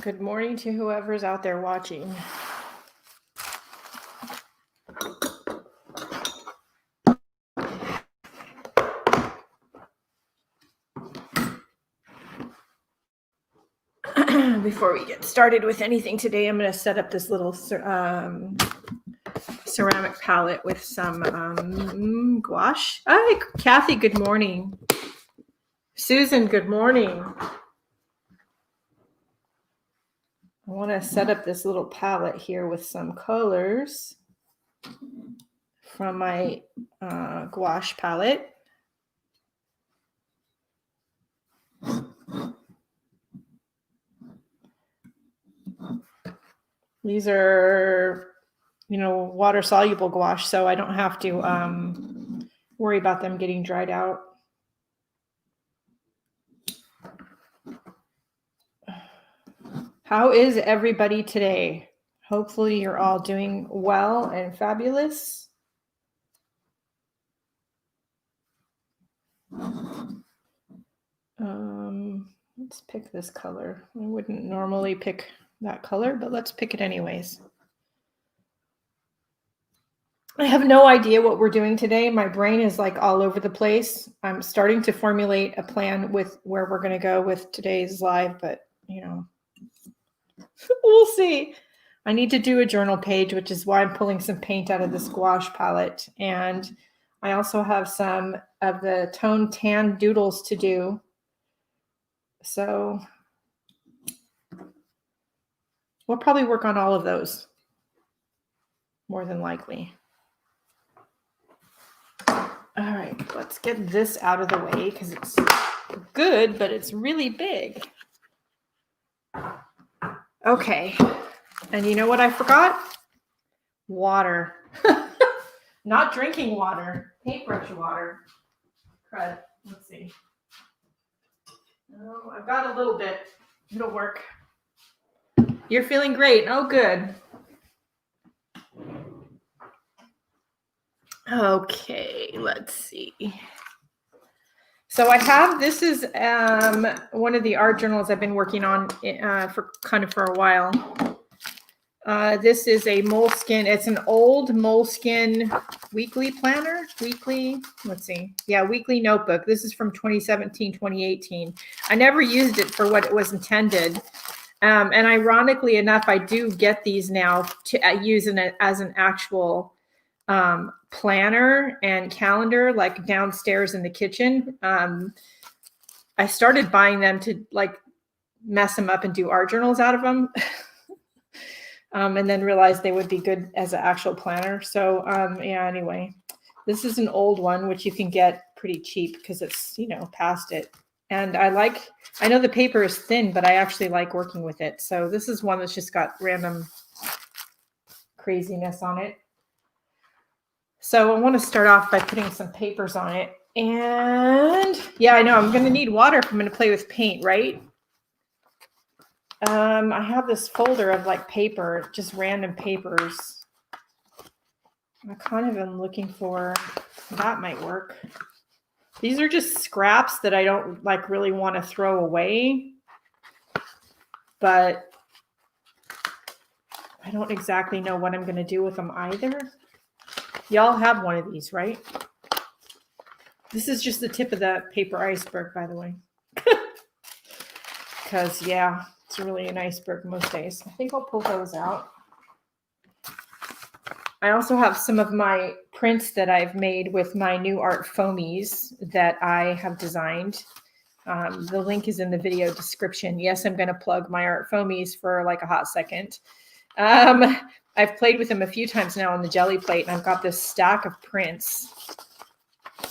Good morning to whoever's out there watching. Before we get started with anything today, I'm going to set up this little ceramic palette with some gouache. Hi, Kathy, good morning. Susan, good morning. I want to set up this little palette here with some colors from my gouache palette. These are, water soluble gouache, so I don't have to worry about them getting dried out. How is everybody today? Hopefully you're all doing well and fabulous. Let's pick this color. I wouldn't normally pick that color, but let's pick it anyways. I have no idea what we're doing today. My brain is like all over the place. I'm starting to formulate a plan with where we're going to go with today's live, but we'll see. I need to do a journal page, which is why I'm pulling some paint out of this gouache palette. And I also have some of the toned tan doodles to do. So we'll probably work on all of those, more than likely. All right, let's get this out of the way because it's good, but it's really big. Okay, and you know what I forgot? Water. Not drinking water, paintbrush water. Crud. Let's see. Oh, I've got a little bit. It'll work. You're feeling great. Oh, good. Okay, let's see. So I have, this is one of the art journals I've been working on for a while. This is a Moleskine. It's an old Moleskine weekly planner. Weekly notebook. This is from 2017, 2018. I never used it for what it was intended. And ironically enough, I do get these now to use it as an actual planner and calendar, like downstairs in the kitchen. I started buying them to like mess them up and do art journals out of them. And then realized they would be good as an actual planner. So anyway, this is an old one, which you can get pretty cheap because it's, past it. And I know the paper is thin, but I actually like working with it. So this is one that's just got random craziness on it. So I want to start off by putting some papers on it. And yeah, I know I'm going to need water if I'm going to play with paint, right? I have this folder of like paper, just random papers. I kind of am looking for, that might work. These are just scraps that I don't like really want to throw away, but I don't exactly know what I'm going to do with them either. Y'all have one of these, right? This is just the tip of the paper iceberg, by the way. Because, yeah, it's really an iceberg most days. I think I'll pull those out. I also have some of my prints that I've made with my new art foamies that I have designed. The link is in the video description. Yes, I'm going to plug my art foamies for like a hot second. I've played with them a few times now on the jelly plate, and I've got this stack of prints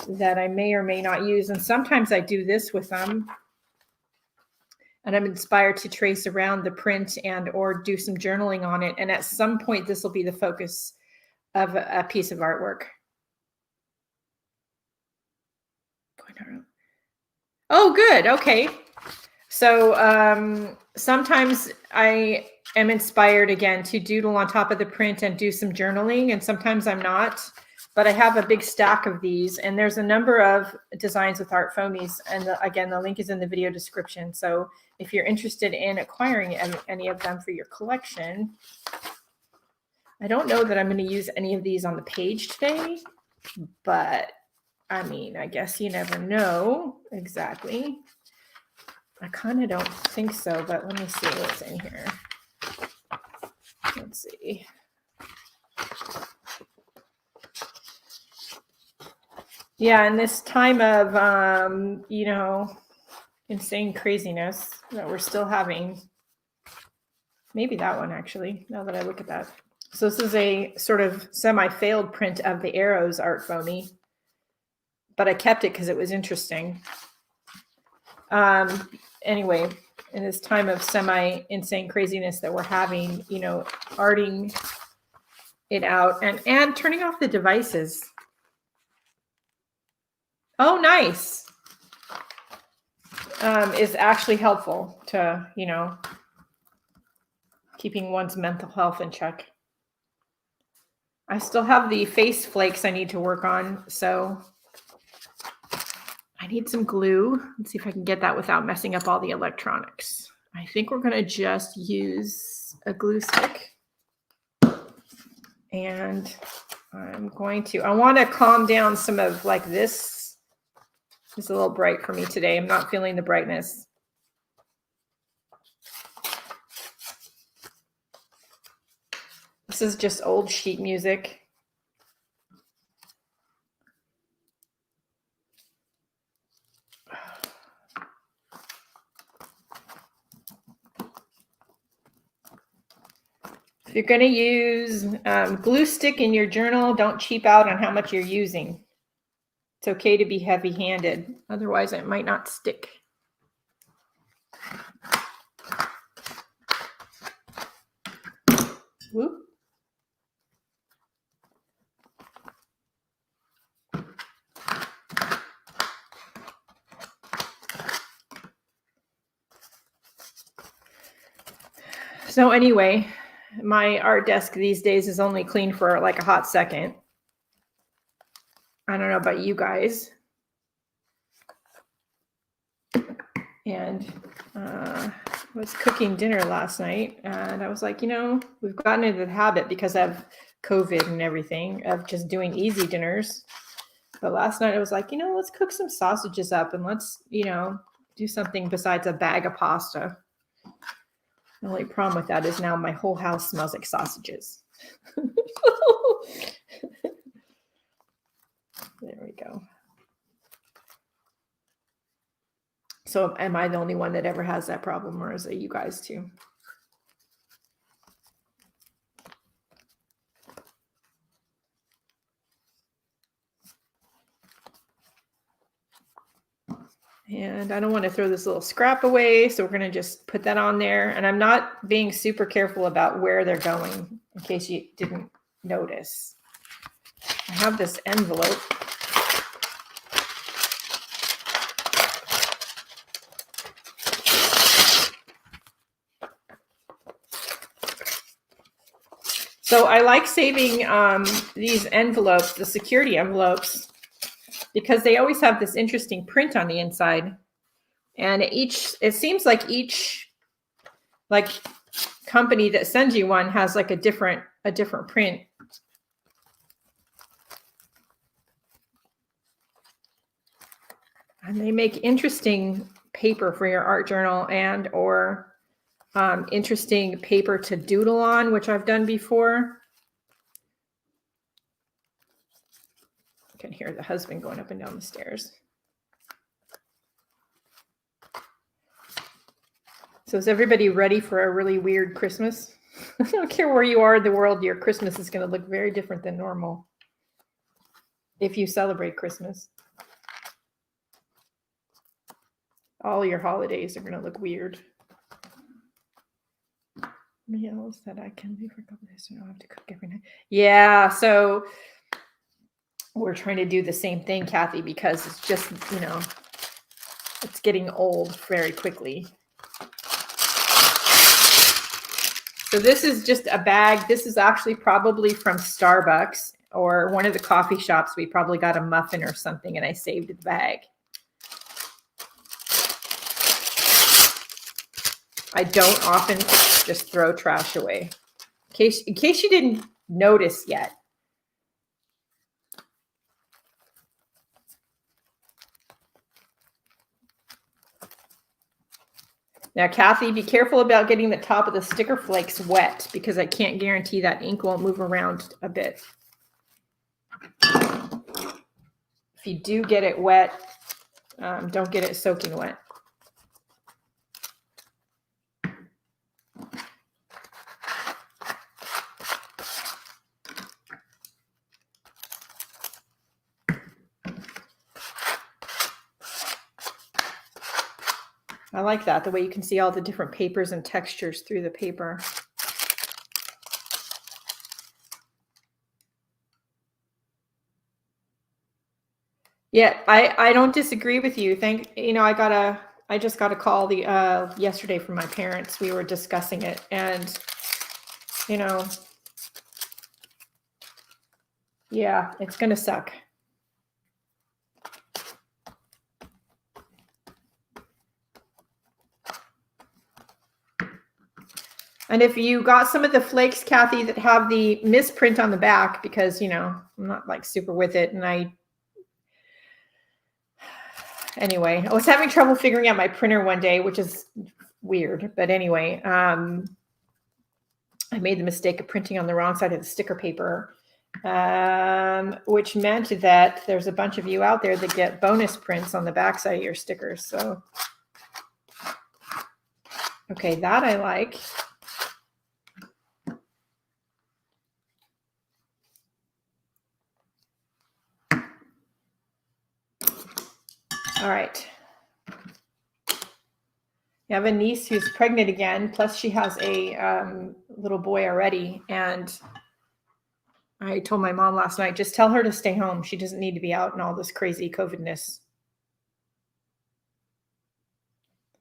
that I may or may not use. And sometimes I do this with them. And I'm inspired to trace around the print and or do some journaling on it. And at some point, this will be the focus of a piece of artwork. Oh, good. Okay. So sometimes I am inspired again to doodle on top of the print and do some journaling. And sometimes I'm not. But I have a big stack of these. And there's a number of designs with art foamies. And again, the link is in the video description. So if you're interested in acquiring any of them for your collection. I don't know that I'm going to use any of these on the page today, but I mean, I guess you never know exactly. I kind of don't think so, but let me see what's in here. Let's see. Yeah, in this time of, you know, insane craziness that we're still having. Maybe that one, actually, now that I look at that. So this is a sort of semi-failed print of the Arrows art foamy, but I kept it because it was interesting. Anyway, in this time of semi-insane craziness that we're having, you know, arting it out and turning off the devices. Oh, nice. Is actually helpful to, you know, keeping one's mental health in check. I still have the face flakes I need to work on, so I need some glue. Let's see if I can get that without messing up all the electronics. I think we're going to just use a glue stick. And I want to calm down some of like this. It's a little bright for me today. I'm not feeling the brightness. This is just old sheet music. If you're going to use glue stick in your journal, don't cheap out on how much you're using. It's okay to be heavy-handed, otherwise it might not stick. Whoop. So anyway, my art desk these days is only clean for like a hot second. I don't know about you guys. And I was cooking dinner last night, and I was like, you know, we've gotten into the habit because of COVID and everything of just doing easy dinners. But last night I was like, you know, let's cook some sausages up and let's, you know, do something besides a bag of pasta. The only problem with that is now my whole house smells like sausages. There we go. So am I the only one that ever has that problem, or is it you guys too? And I don't want to throw this little scrap away, so we're going to just put that on there. And I'm not being super careful about where they're going, in case you didn't notice. I have this envelope. So I like saving these envelopes, the security envelopes, because they always have this interesting print on the inside. And it seems like each like company that sends you one has like a different print. And they make interesting paper for your art journal and or interesting paper to doodle on, which I've done before. I can hear the husband going up and down the stairs. So is everybody ready for a really weird Christmas? I don't care where you are in the world, your Christmas is going to look very different than normal if you celebrate Christmas. All your holidays are going to look weird. Meals that I can leave for a couple days so I don't have to cook every night. Yeah, so we're trying to do the same thing, Kathy, because it's just, you know, it's getting old very quickly. So this is just a bag. This is actually probably from Starbucks or one of the coffee shops. We probably got a muffin or something and I saved the bag. I don't often just throw trash away. In case you didn't notice yet. Now, Kathy, be careful about getting the top of the sticker flakes wet because I can't guarantee that ink won't move around a bit. If you do get it wet, don't get it soaking wet. I like that, the way you can see all the different papers and textures through the paper. Yeah, I don't disagree with you. I just got a call yesterday from my parents. We were discussing it, and yeah, it's gonna suck. And if you got some of the flakes, Kathy, that have the misprint on the back, because I'm not like super with it, and anyway, I was having trouble figuring out my printer one day, which is weird. But anyway, I made the mistake of printing on the wrong side of the sticker paper, which meant that there's a bunch of you out there that get bonus prints on the back side of your stickers. So, okay, that I like. All right. I have a niece who's pregnant again, plus she has a little boy already. And I told my mom last night, just tell her to stay home. She doesn't need to be out in all this crazy COVID-ness.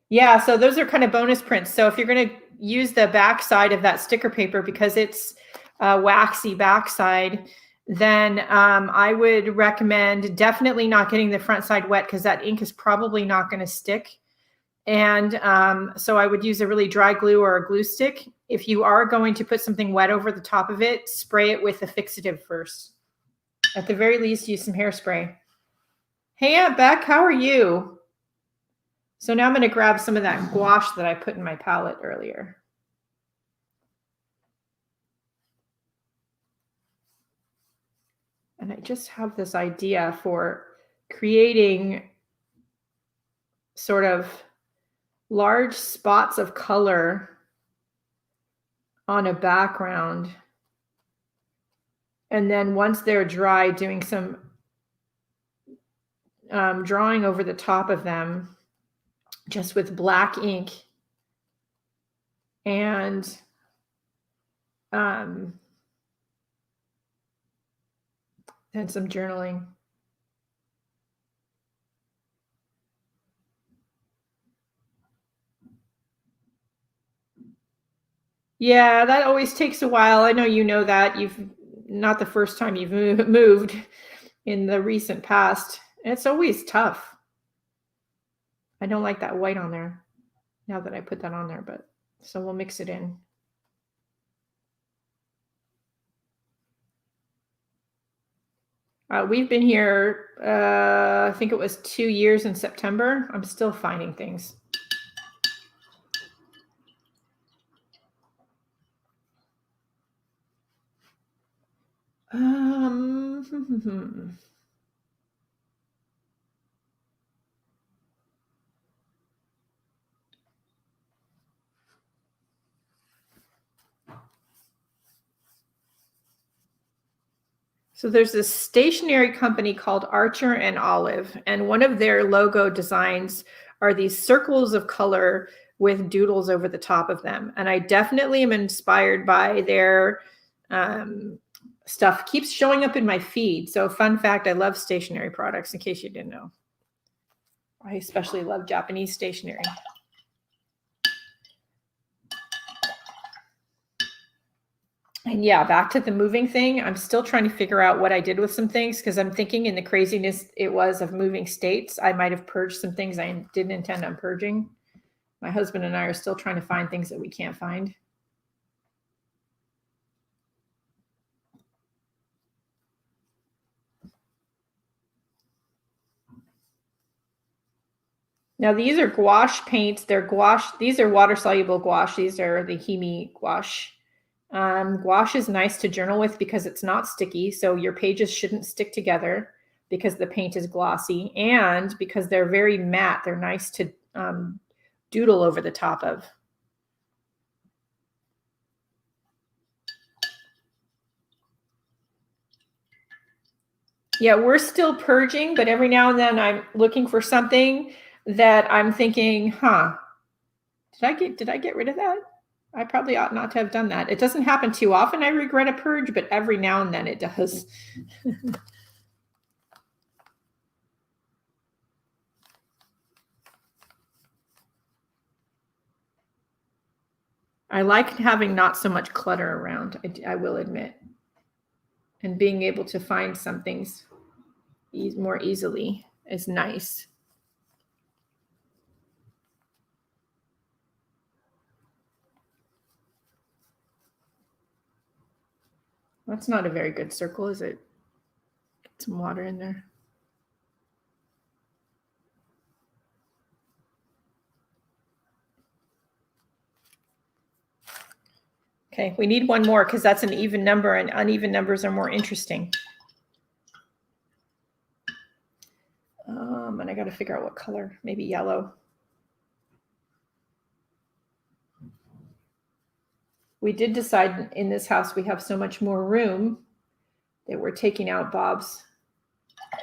Yeah, so those are kind of bonus prints. So if you're going to use the back side of that sticker paper, because it's a waxy backside, then I would recommend definitely not getting the front side wet, because that ink is probably not going to stick. And so I would use a really dry glue or a glue stick. If you are going to put something wet over the top of it, spray it with a fixative first. At the very least, use some hairspray. Hey, Aunt Beck, how are you? So now I'm going to grab some of that gouache that I put in my palette earlier. And I just have this idea for creating sort of large spots of color on a background. And then once they're dry, doing some drawing over the top of them just with black ink and then some journaling. Yeah, that always takes a while. I know you know that. You've not the first time you've moved in the recent past. It's always tough. I don't like that white on there now that I put that on there, but so we'll mix it in. We've been here, I think it was 2 years in September. I'm still finding things. So there's this stationery company called Archer and Olive, and one of their logo designs are these circles of color with doodles over the top of them. And I definitely am inspired by their stuff. Keeps showing up in my feed. So fun fact, I love stationery products, in case you didn't know. I especially love Japanese stationery. And yeah, back to the moving thing. I'm still trying to figure out what I did with some things, because I'm thinking in the craziness it was of moving states, I might have purged some things I didn't intend on purging. My husband and I are still trying to find things that we can't find. Now these are gouache paints. They're gouache. These are water-soluble gouache. These are the Himi gouache. Gouache is nice to journal with because it's not sticky. So your pages shouldn't stick together because the paint is glossy, and because they're very matte. They're nice to doodle over the top of. Yeah, we're still purging, but every now and then I'm looking for something that I'm thinking, did I get rid of that? I probably ought not to have done that. It doesn't happen too often. I regret a purge, but every now and then it does. I like having not so much clutter around, I will admit, and being able to find some things more easily is nice. That's not a very good circle, is it? Get some water in there. Okay, we need one more because that's an even number, and uneven numbers are more interesting. And I got to figure out what color, maybe yellow. We did decide in this house we have so much more room that we're taking out Bob's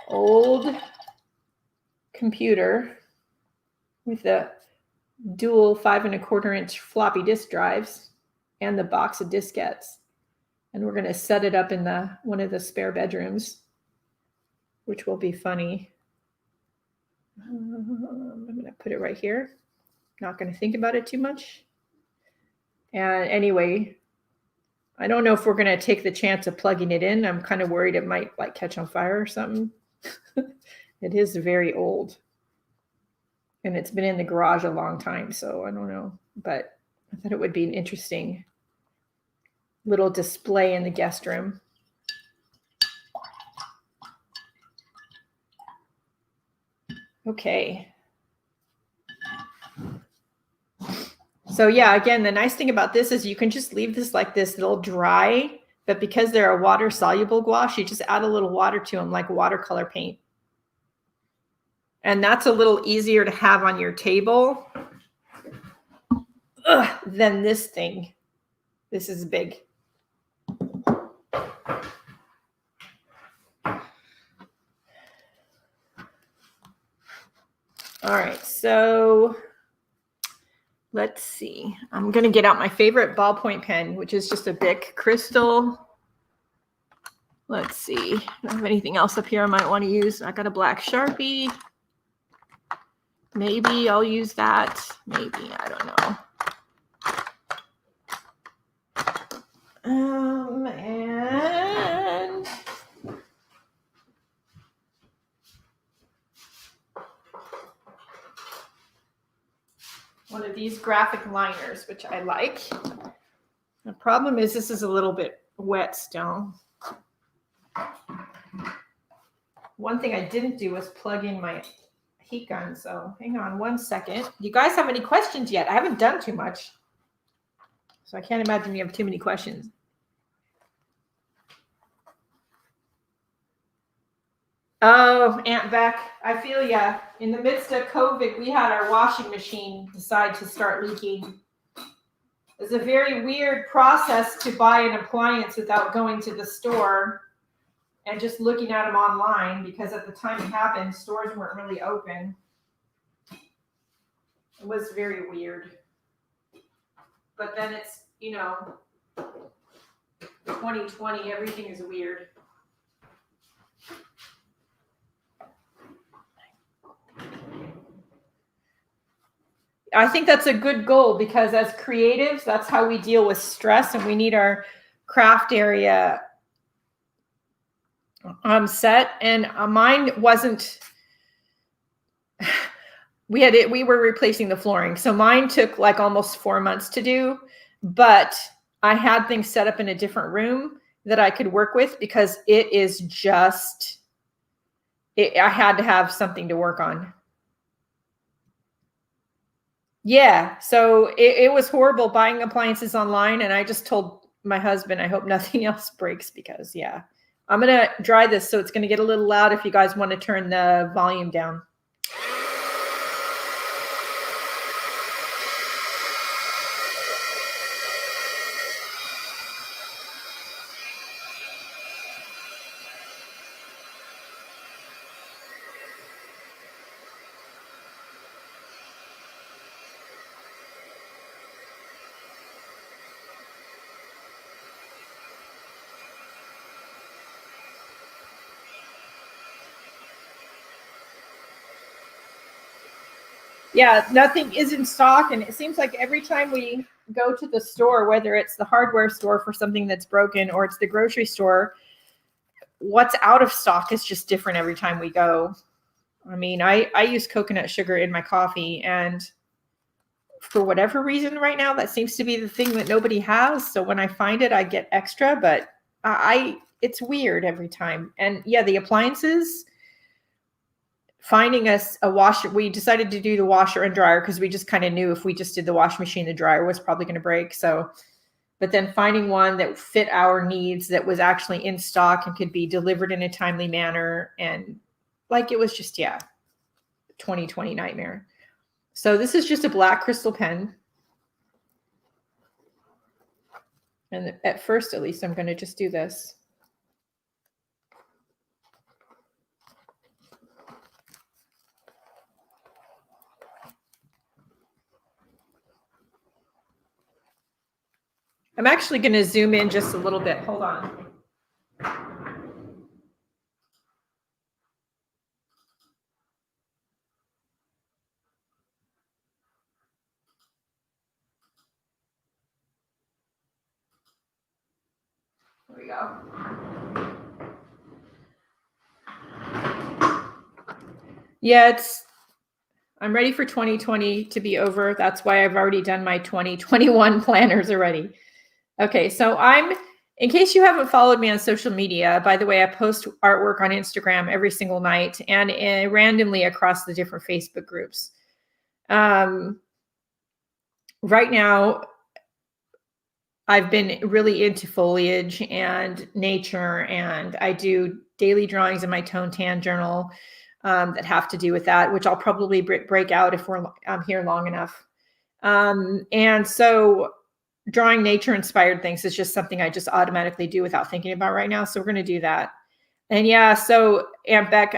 old computer with the dual 5 1/4-inch floppy disk drives and the box of diskettes. And we're going to set it up in one of the spare bedrooms, which will be funny. I'm going to put it right here. Not going to think about it too much. And anyway, I don't know if we're going to take the chance of plugging it in. I'm kind of worried it might like catch on fire or something. It is very old. And it's been in the garage a long time, so I don't know. But I thought it would be an interesting little display in the guest room. Okay. So yeah, again, the nice thing about this is you can just leave this like this. It'll dry, but because they're a water-soluble gouache, you just add a little water to them like watercolor paint. And that's a little easier to have on your table than this thing. This is big. All right, so let's see. I'm going to get out my favorite ballpoint pen, which is just a Bic Crystal. Let's see. Do I have anything else up here I might want to use? I got a black Sharpie. Maybe I'll use that. Maybe, I don't know. And one of these graphic liners, which I like. The problem is this is a little bit wet still. One thing I didn't do was plug in my heat gun, so hang on one second. Do you guys have any questions yet? I haven't done too much, so I can't imagine you have too many questions. Oh, Aunt Beck, I feel ya. In the midst of COVID, we had our washing machine decide to start leaking. It's a very weird process to buy an appliance without going to the store and just looking at them online, because at the time it happened, stores weren't really open. It was very weird. But then it's, 2020, everything is weird. I think that's a good goal, because as creatives, that's how we deal with stress, and we need our craft area set. And mine wasn't we were replacing the flooring. So mine took like almost 4 months to do, but I had things set up in a different room that I could work with because it is just, I had to have something to work on. Yeah. So it was horrible buying appliances online. And I just told my husband, I hope nothing else breaks because, yeah, I'm going to dry this. So it's going to get a little loud if you guys want to turn the volume down. Yeah, nothing is in stock. And it seems like every time we go to the store, whether it's the hardware store for something that's broken or it's the grocery store, what's out of stock is just different every time we go. I mean, I use coconut sugar in my coffee, and for whatever reason right now, that seems to be the thing that nobody has. So when I find it, I get extra, but it's weird every time. And yeah, the appliances, finding us a washer, we decided to do the washer and dryer because we just kind of knew if we just did the washing machine, the dryer was probably going to break. So, but then finding one that fit our needs, that was actually in stock and could be delivered in a timely manner. And like, it was just, yeah, 2020 nightmare. So this is just a black crystal pen. And at first, at least, I'm going to just do this. I'm actually going to zoom in just a little bit. Hold on. There we go. Yeah, I'm ready for 2020 to be over. That's why I've already done my 2021 planners already. Okay, so in case you haven't followed me on social media, by the way, I post artwork on Instagram every single night and randomly across the different Facebook groups. Right now, I've been really into foliage and nature, and I do daily drawings in my Tone Tan journal that have to do with that, which I'll probably break out if I'm here long enough. And so drawing nature inspired things is just something I just automatically do without thinking about right now. So we're going to do that. And yeah, so Aunt Beck,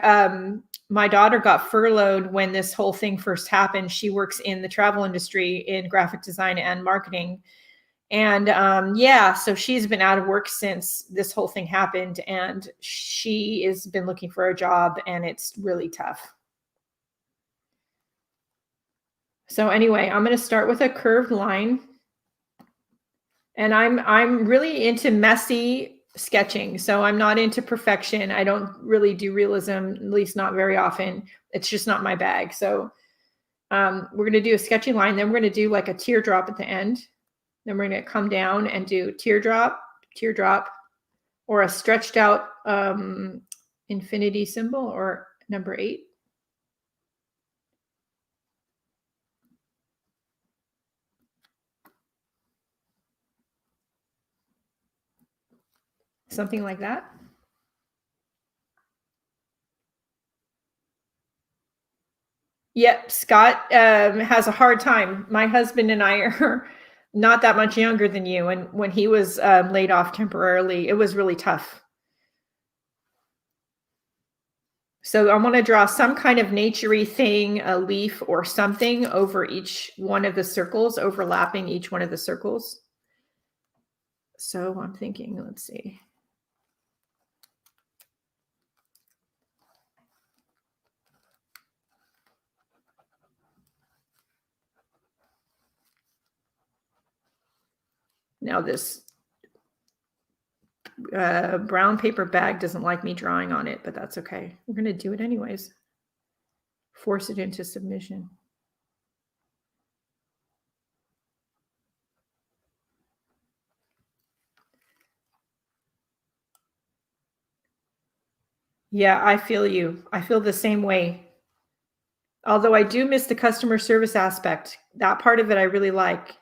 my daughter got furloughed when this whole thing first happened. She works in the travel industry in graphic design and marketing. And yeah, so she's been out of work since this whole thing happened, and she has been looking for a job, and it's really tough. So anyway, I'm going to start with a curved line. And I'm really into messy sketching. So I'm not into perfection. I don't really do realism, at least not very often. It's just not my bag. So we're going to do a sketching line. Then we're going to do like a teardrop at the end. Then we're going to come down and do teardrop, teardrop, or a stretched out infinity symbol, or number 8. Something like that. Yep, Scott has a hard time. My husband and I are not that much younger than you. And when he was laid off temporarily, it was really tough. So I want to draw some kind of naturey thing, a leaf or something over each one of the circles, overlapping each one of the circles. So I'm thinking, let's see. Now this brown paper bag doesn't like me drawing on it, but that's okay. We're going to do it anyways. Force it into submission. Yeah, I feel you. I feel the same way. Although I do miss the customer service aspect. That part of it I really like.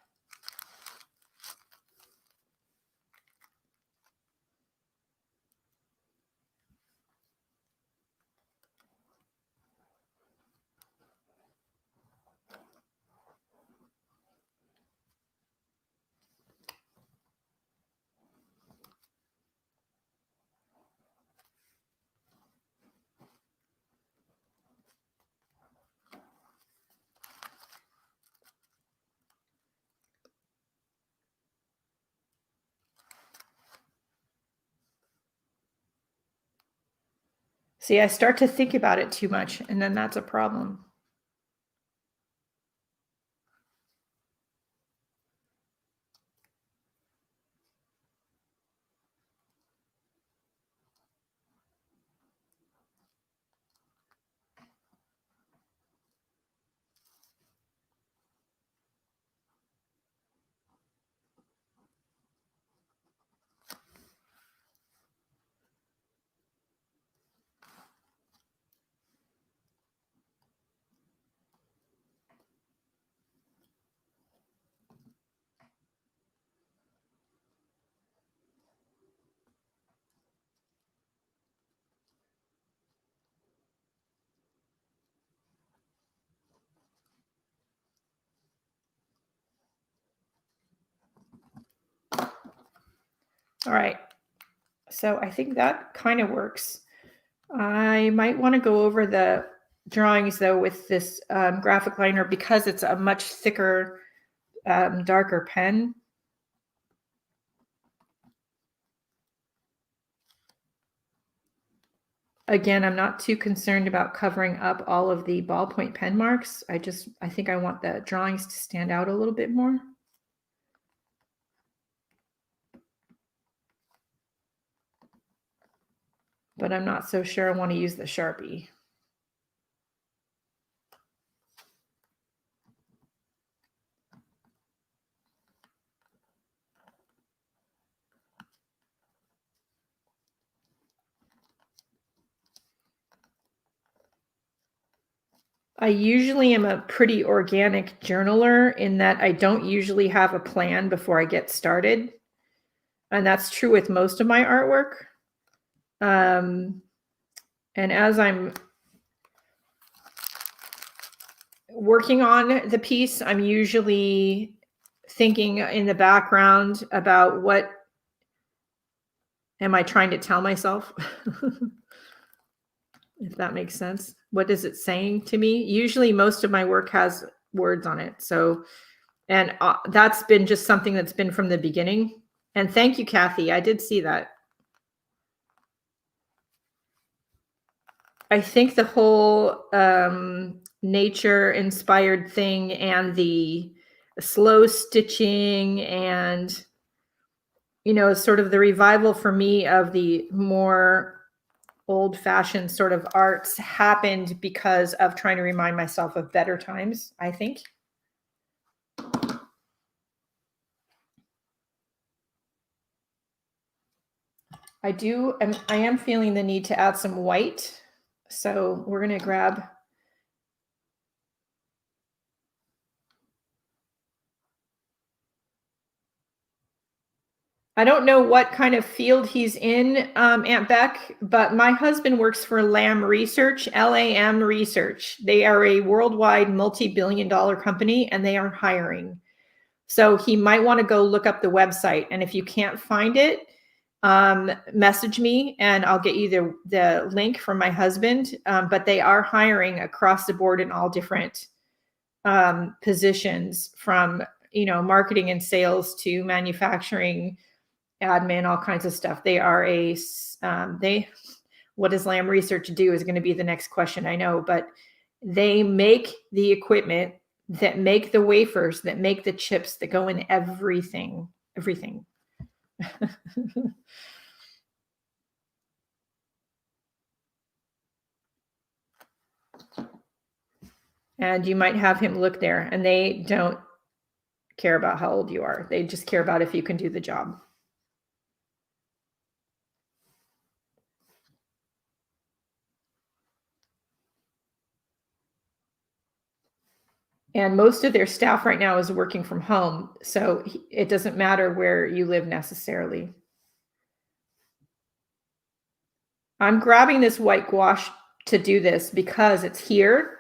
See, I start to think about it too much, and then that's a problem. All right. So I think that kind of works. I might want to go over the drawings though with this graphic liner because it's a much thicker, darker pen. Again, I'm not too concerned about covering up all of the ballpoint pen marks. I think I want the drawings to stand out a little bit more. But I'm not so sure I want to use the Sharpie. I usually am a pretty organic journaler in that I don't usually have a plan before I get started. And that's true with most of my artwork. And as I'm working on the piece, I'm usually thinking in the background about what am I trying to tell myself? If that makes sense. What is it saying to me? Usually most of my work has words on it. So, and that's been just something that's been from the beginning. And thank you, Kathy. I did see that. I think the whole nature inspired thing and the slow stitching and, you know, sort of the revival for me of the more old-fashioned sort of arts happened because of trying to remind myself of better times, I think. I am feeling the need to add some white. So we're going to grab I don't know what kind of field he's in, Aunt Beck, but my husband works for LAM Research, LAM Research. They are a worldwide multi-billion-dollar company and they are hiring. So he might want to go look up the website. And if you can't find it, message me and I'll get you the link from my husband. But they are hiring across the board in all different positions from, you know, marketing and sales to manufacturing, admin, all kinds of stuff. They are what does Lamb Research do is going to be the next question, I know, but they make the equipment that make the wafers, that make the chips that go in everything. And you might have him look there, and they don't care about how old you are. They just care about if you can do the job. And most of their staff right now is working from home. So it doesn't matter where you live necessarily. I'm grabbing this white gouache to do this because it's here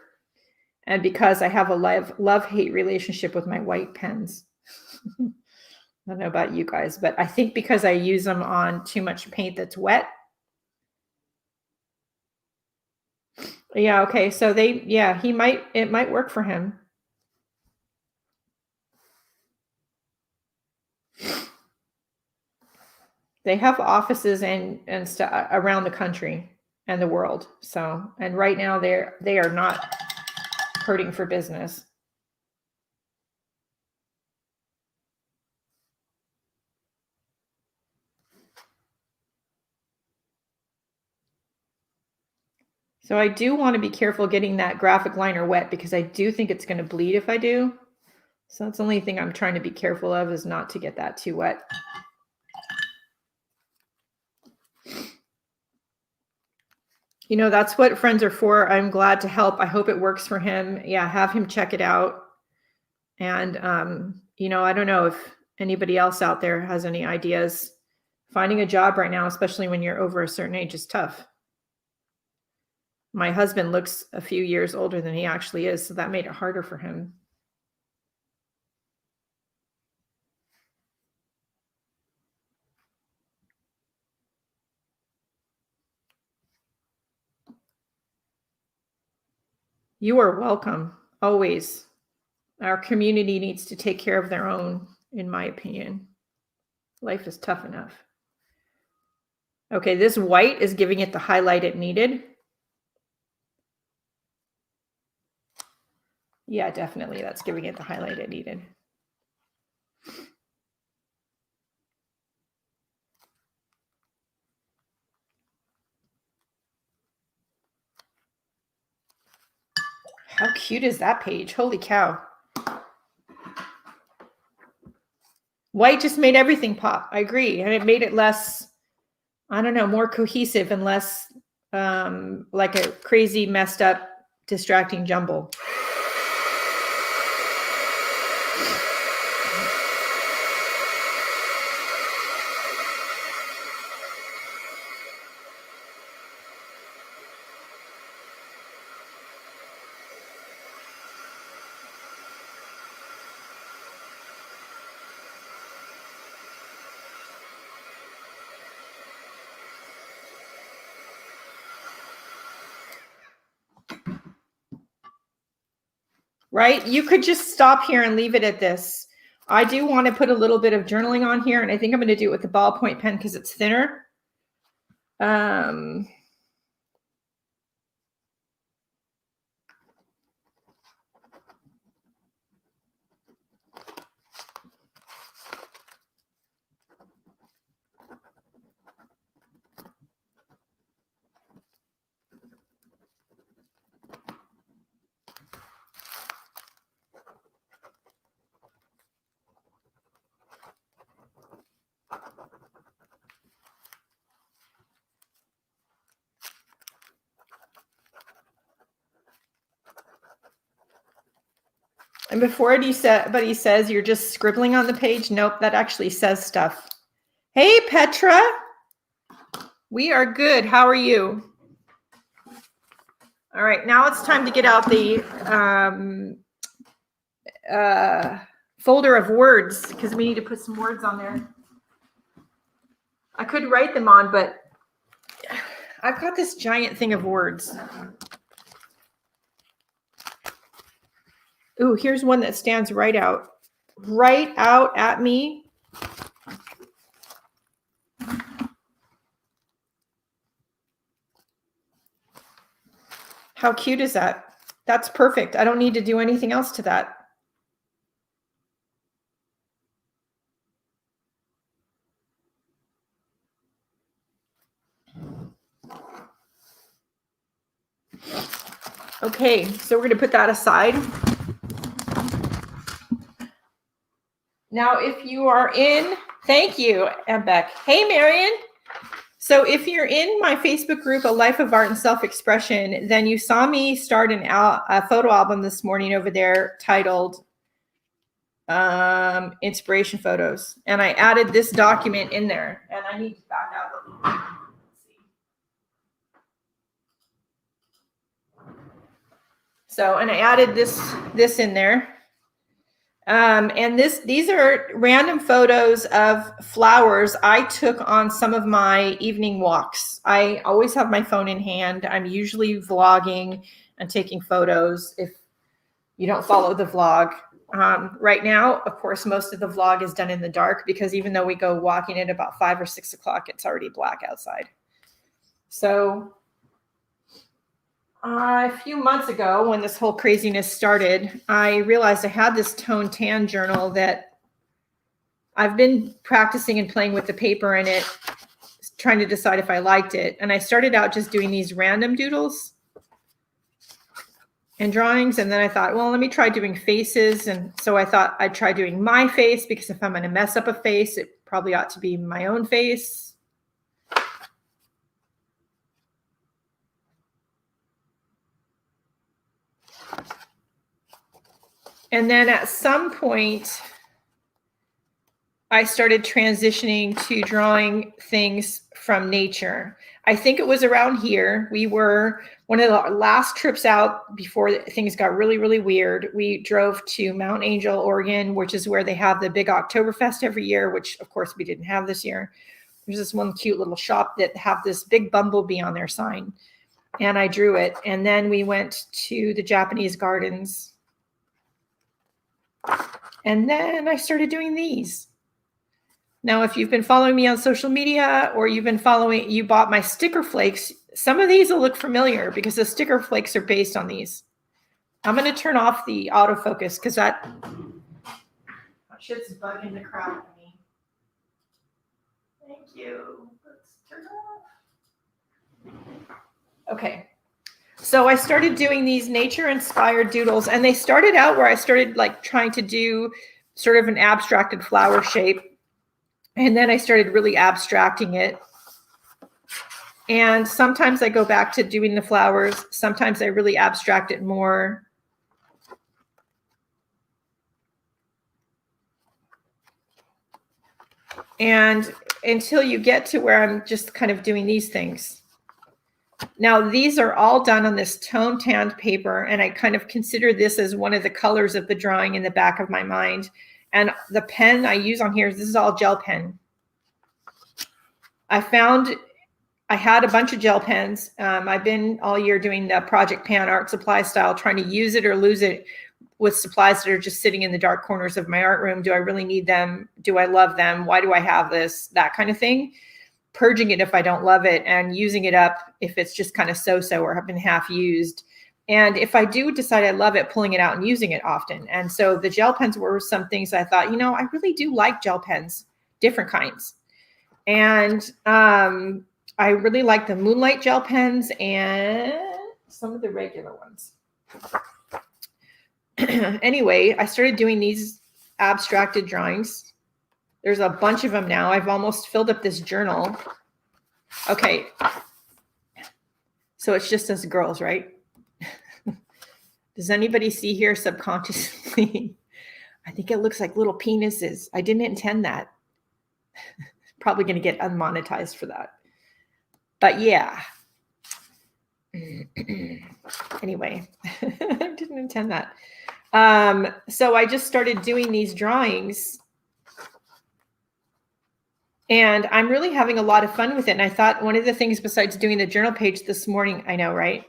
and because I have a love-hate relationship with my white pens. I don't know about you guys, but I think because I use them on too much paint that's wet. Yeah, okay. So it might work for him. They have offices and stuff around the country and the world. So, and right now they are not hurting for business. So I do want to be careful getting that graphic liner wet because I do think it's going to bleed if I do. So that's the only thing I'm trying to be careful of, is not to get that too wet. You know, that's what friends are for. I'm glad to help. I hope it works for him. Yeah, have him check it out. And, you know, I don't know if anybody else out there has any ideas. Finding a job right now, especially when you're over a certain age, is tough. My husband looks a few years older than he actually is, so that made it harder for him. You are welcome, always. Our community needs to take care of their own, in my opinion. Life is tough enough. Okay, this white is giving it the highlight it needed. Yeah, definitely. That's giving it the highlight it needed. How cute is that page? Holy cow. White just made everything pop. I agree. And it made it less, I don't know, more cohesive and less like a crazy, messed up, distracting jumble. Right? You could just stop here and leave it at this. I do want to put a little bit of journaling on here, and I think I'm going to do it with the ballpoint pen because it's thinner. And before anybody says you're just scribbling on the page, nope, that actually says stuff. Hey, Petra. We are good. How are you? All right, now it's time to get out the folder of words because we need to put some words on there. I could write them on, but I've got this giant thing of words. Ooh, here's one that stands right out at me. How cute is that? That's perfect. I don't need to do anything else to that. Okay, so we're going to put that aside. Now, if you are in, thank you, Beck. Hey, Marion. So if you're in my Facebook group, A Life of Art and Self-Expression, then you saw me start a photo album this morning over there titled Inspiration Photos. And I added this document in there. And I need to back out a little bit. So, and I added this in there. And these are random photos of flowers I took on some of my evening walks. I always have my phone in hand. I'm usually vlogging and taking photos if you don't follow the vlog. Right now, of course, most of the vlog is done in the dark because even though we go walking at about 5 or 6 o'clock, it's already black outside. So a few months ago, when this whole craziness started, I realized I had this tone tan journal that I've been practicing and playing with the paper in it, trying to decide if I liked it. And I started out just doing these random doodles and drawings. And then I thought, well, let me try doing faces. And so I thought I'd try doing my face because if I'm going to mess up a face, it probably ought to be my own face. And then at some point, I started transitioning to drawing things from nature. I think it was around here. We were one of the last trips out before things got really, really weird. We drove to Mount Angel, Oregon, which is where they have the big Oktoberfest every year, which of course we didn't have this year. There's this one cute little shop that have this big bumblebee on their sign. And I drew it. And then we went to the Japanese gardens. And then I started doing these. Now, if you've been following me on social media or you bought my sticker flakes, some of these will look familiar because the sticker flakes are based on these. I'm going to turn off the autofocus because that shit's bugging the crap out of me. Thank you. Let's turn it off. Okay. So I started doing these nature-inspired doodles, and they started out where I started like trying to do sort of an abstracted flower shape. And then I started really abstracting it. And sometimes I go back to doing the flowers. Sometimes I really abstract it more. And until you get to where I'm just kind of doing these things. Now, these are all done on this tone tanned paper, and I kind of consider this as one of the colors of the drawing in the back of my mind. And the pen I use on here, this is all gel pen. I had a bunch of gel pens. I've been all year doing the Project Pan art supply style, trying to use it or lose it with supplies that are just sitting in the dark corners of my art room. Do I really need them? Do I love them? Why do I have this? That kind of thing. Purging it if I don't love it and using it up if it's just kind of so-so or have been half used. And if I do decide I love it, pulling it out and using it often. And so the gel pens were some things I thought, you know, I really do like gel pens, different kinds. And I really like the Moonlight gel pens and some of the regular ones. Anyway, I started doing these abstracted drawings. There's a bunch of them now. I've almost filled up this journal. Okay. So it's just us girls, right? Does anybody see here subconsciously? I think it looks like little penises. I didn't intend that. Probably going to get unmonetized for that. But yeah. Anyway, I didn't intend that. So I just started doing these drawings. And I'm really having a lot of fun with it. And I thought one of the things besides doing the journal page this morning, I know, right?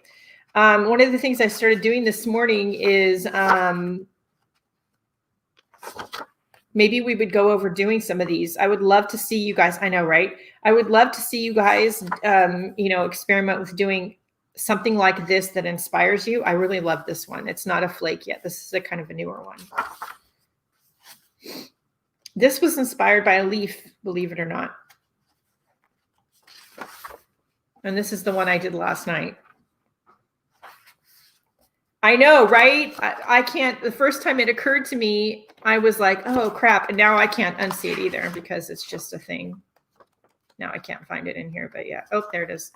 One of the things I started doing this morning is maybe we would go over doing some of these. I would love to see you guys. I know, right? I would love to see you guys, experiment with doing something like this that inspires you. I really love this one. It's not a flake yet. This is a kind of a newer one. This was inspired by a leaf, believe it or not. And this is the one I did last night. I know, right? I can't, the first time it occurred to me, I was like, oh crap. And now I can't unsee it either because it's just a thing. Now I can't find it in here, but yeah. Oh, there it is.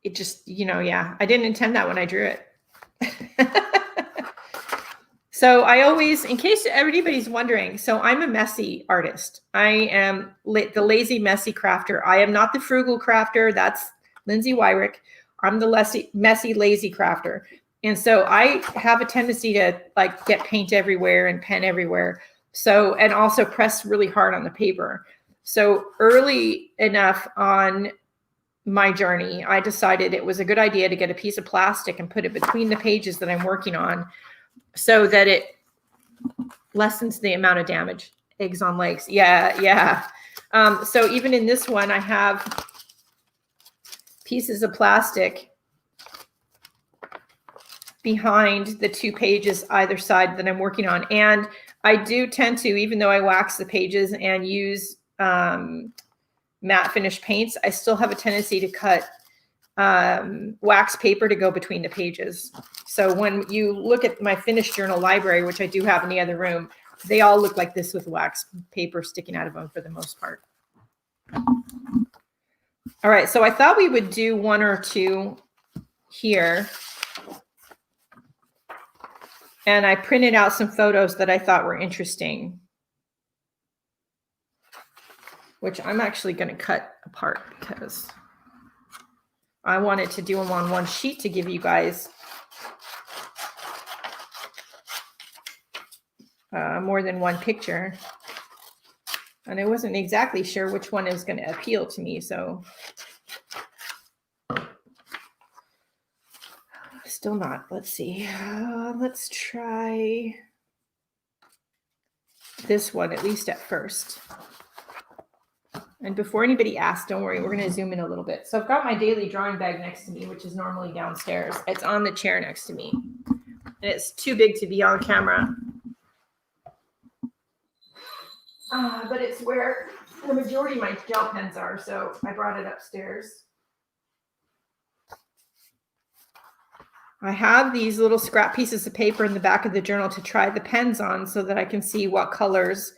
It just, yeah, I didn't intend that when I drew it. So I always, in case everybody's wondering, so I'm a messy artist. I am the lazy, messy crafter. I am not the frugal crafter. That's Lindsay Wyrick. I'm the messy, lazy crafter. And so I have a tendency to like get paint everywhere and pen everywhere. So, and also press really hard on the paper. So early enough on my journey, I decided it was a good idea to get a piece of plastic and put it between the pages that I'm working on so that it lessens the amount of damage. Eggs on legs. Yeah. So even in this one, I have pieces of plastic behind the two pages either side that I'm working on. And I do tend to, even though I wax the pages and use matte finish paints, I still have a tendency to cut wax paper to go between the pages. So when you look at my finished journal library, which I do have in the other room, they all look like this with wax paper sticking out of them for the most part. All right, so I thought we would do one or two here. And I printed out some photos that I thought were interesting, which I'm actually going to cut apart because I wanted to do them on one sheet to give you guys more than one picture. And I wasn't exactly sure which one is going to appeal to me. So still not. Let's see. Let's try this one, at least at first. And before anybody asks, don't worry, we're going to zoom in a little bit. So I've got my daily drawing bag next to me, which is normally downstairs. It's on the chair next to me. And it's too big to be on camera. But it's where the majority of my gel pens are, so I brought it upstairs. I have these little scrap pieces of paper in the back of the journal to try the pens on so that I can see what colors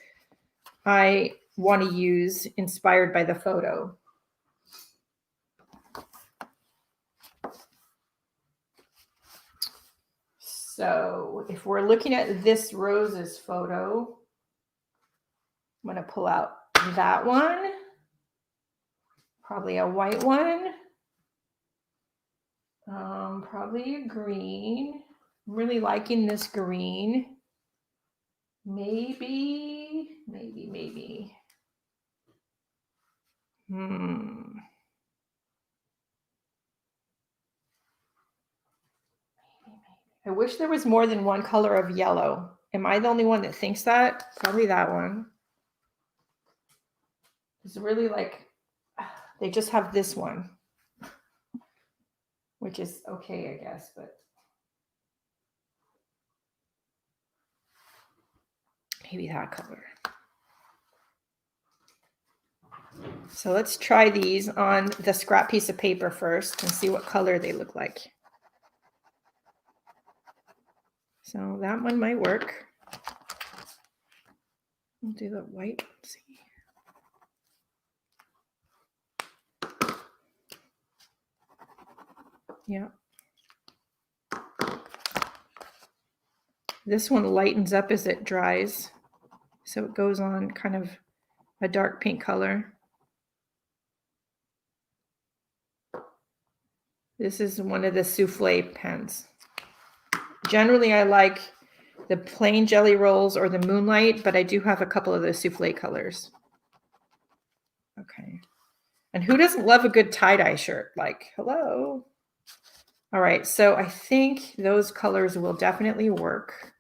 I want to use inspired by the photo. So if we're looking at this roses photo, I'm going to pull out that one, probably a white one, probably a green. I'm really liking this green. Maybe. I wish there was more than one color of yellow. Am I the only one that thinks that? Probably that one. It's really like, they just have this one, which is okay, I guess, but maybe that color. So let's try these on the scrap piece of paper first and see what color they look like. So that one might work. We'll do the white. Let's see. Yeah. This one lightens up as it dries. So it goes on kind of a dark pink color. This is one of the souffle pens. Generally, I like the plain jelly rolls or the moonlight, but I do have a couple of those souffle colors. Okay. And who doesn't love a good tie-dye shirt? Like, hello. All right, so I think those colors will definitely work.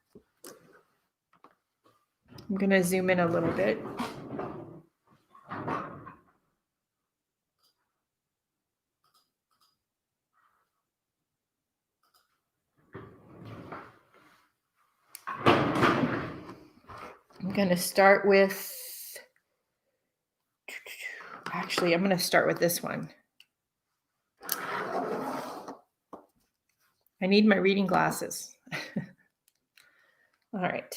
I'm going to zoom in a little bit. I'm going to start with, actually, I'm going to start with this one. I need my reading glasses. All right.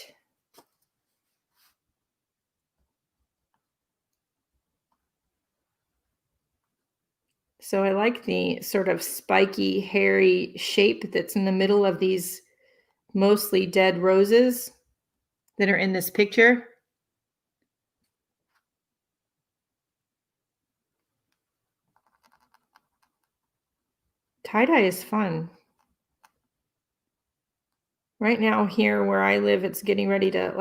So I like the sort of spiky, hairy shape that's in the middle of these mostly dead roses that are in this picture. Tie-dye is fun. Right now here where I live, it's getting ready to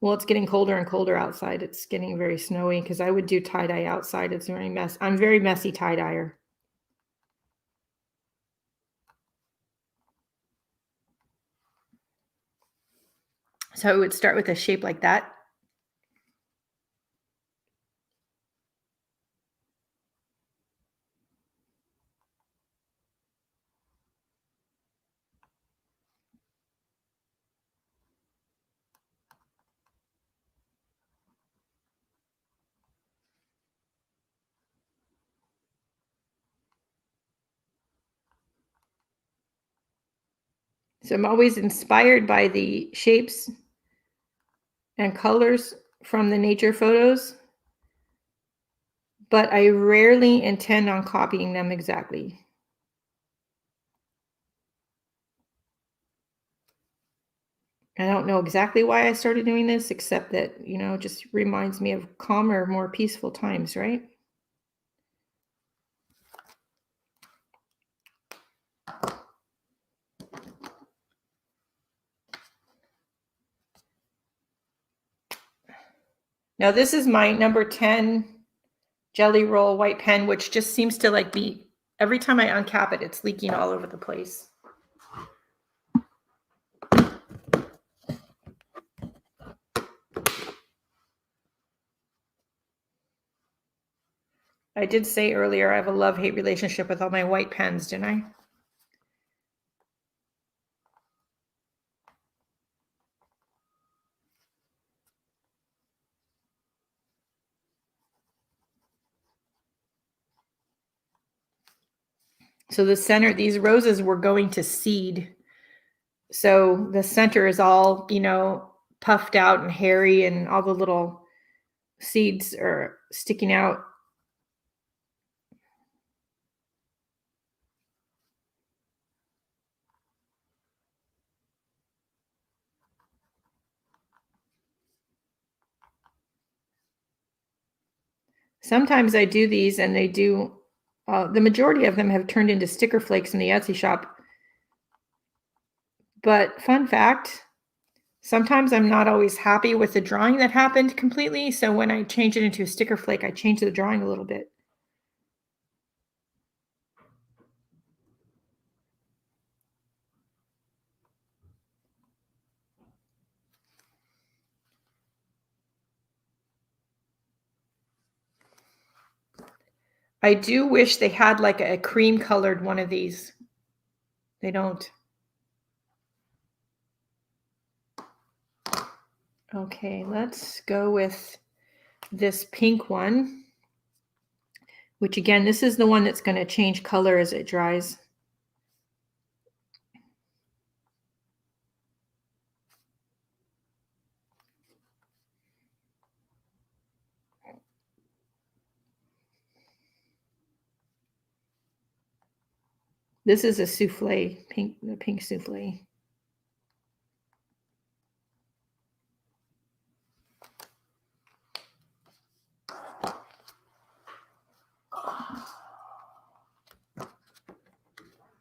well, it's getting colder and colder outside. It's getting very snowy because I would do tie-dye outside. It's very I'm very messy tie-dyer. So I would start with a shape like that. So I'm always inspired by the shapes and colors from the nature photos, but I rarely intend on copying them exactly. I don't know exactly why I started doing this, except that, it just reminds me of calmer, more peaceful times, right? Now, this is my number 10 Jelly Roll white pen, which just seems to be, every time I uncap it, it's leaking all over the place. I did say earlier I have a love-hate relationship with all my white pens, didn't I? So the center, these roses were going to seed. So the center is all, puffed out and hairy, and all the little seeds are sticking out. Sometimes I do these and they do, the majority of them have turned into sticker flakes in the Etsy shop. But fun fact, sometimes I'm not always happy with the drawing that happened completely. So when I change it into a sticker flake, I change the drawing a little bit. I do wish they had a cream colored one of these. They don't. Okay, let's go with this pink one, which again, this is the one that's going to change color as it dries. This is a souffle, the pink souffle.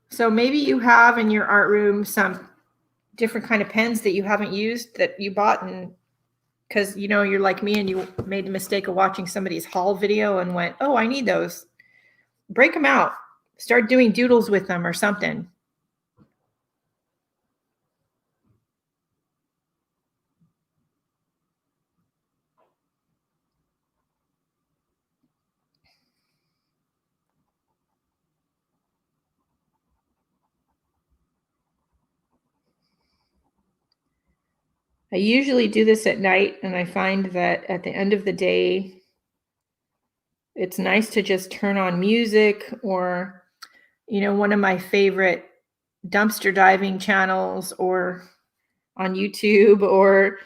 So maybe you have in your art room some different kind of pens that you haven't used that you bought, and because you're like me and you made the mistake of watching somebody's haul video and went, oh, I need those. Break them out. Start doing doodles with them or something. I usually do this at night, and I find that at the end of the day, it's nice to just turn on music or, one of my favorite dumpster diving channels, or on YouTube, or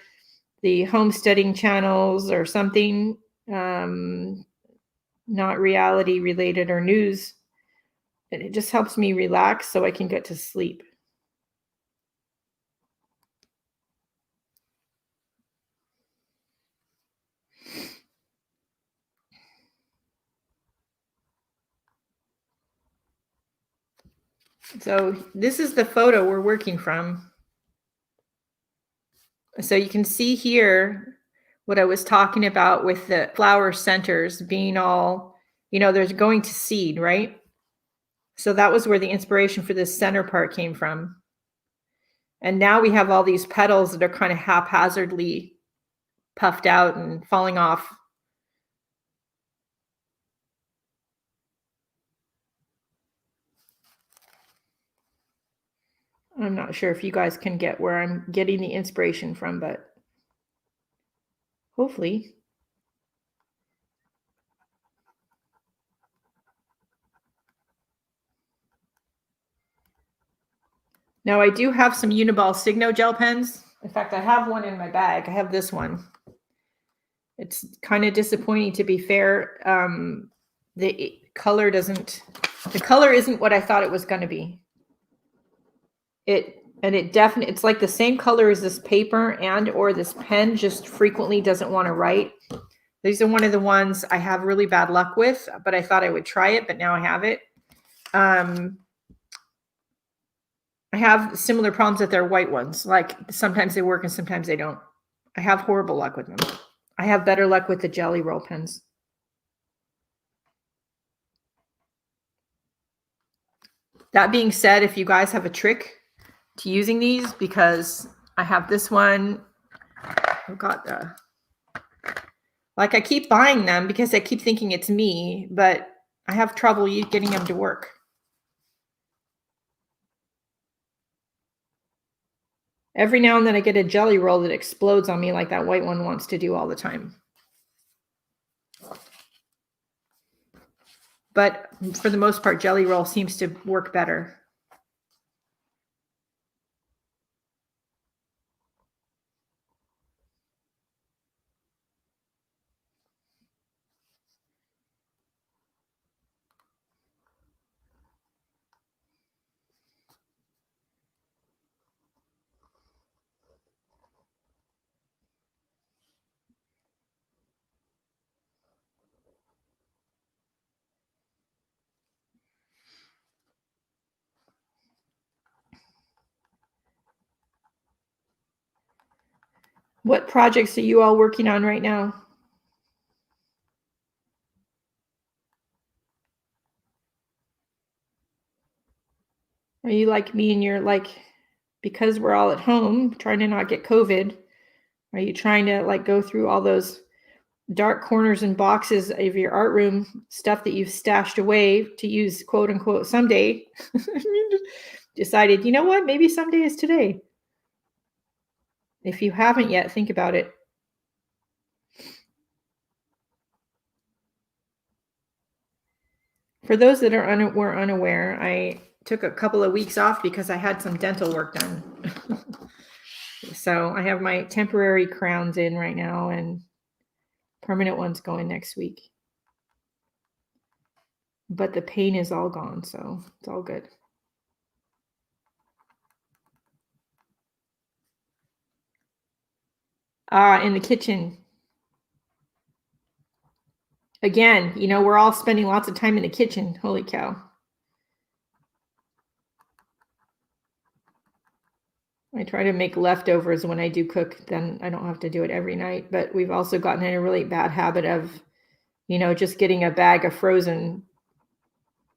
the homesteading channels or something. not reality related or news. And it just helps me relax so I can get to sleep. So this is the photo we're working from. So you can see here what I was talking about with the flower centers being all, there's going to seed, right? So that was where the inspiration for this center part came from. And now we have all these petals that are kind of haphazardly puffed out and falling off. I'm not sure if you guys can get where I'm getting the inspiration from, but hopefully. Now I do have some Uniball Signo gel pens. In fact, I have one in my bag. I have this one. It's kind of disappointing, to be fair. The color isn't what I thought it was going to be. It's like the same color as this paper or this pen just frequently doesn't want to write. These are one of the ones I have really bad luck with, but I thought I would try it, but now I have it. I have similar problems that they're white ones. Like sometimes they work and sometimes they don't. I have horrible luck with them. I have better luck with the Jelly Roll pens. That being said, if you guys have a trick to using these, because I have this one, I've got I keep buying them because I keep thinking it's me, but I have trouble getting them to work. Every now and then I get a jelly roll that explodes on me like that white one wants to do all the time. But for the most part, jelly roll seems to work better. What projects are you all working on right now? Are you like me and you're like, because we're all at home trying to not get COVID, are you trying to go through all those dark corners and boxes of your art room, stuff that you've stashed away to use, quote unquote, someday? Decided, you know what, maybe someday is today. If you haven't yet, think about it. For those that were unaware, I took a couple of weeks off because I had some dental work done. So I have my temporary crowns in right now and permanent ones going next week. But the pain is all gone, so it's all good. In the kitchen. Again, we're all spending lots of time in the kitchen. Holy cow. I try to make leftovers when I do cook, then I don't have to do it every night. But we've also gotten in a really bad habit of, just getting a bag of frozen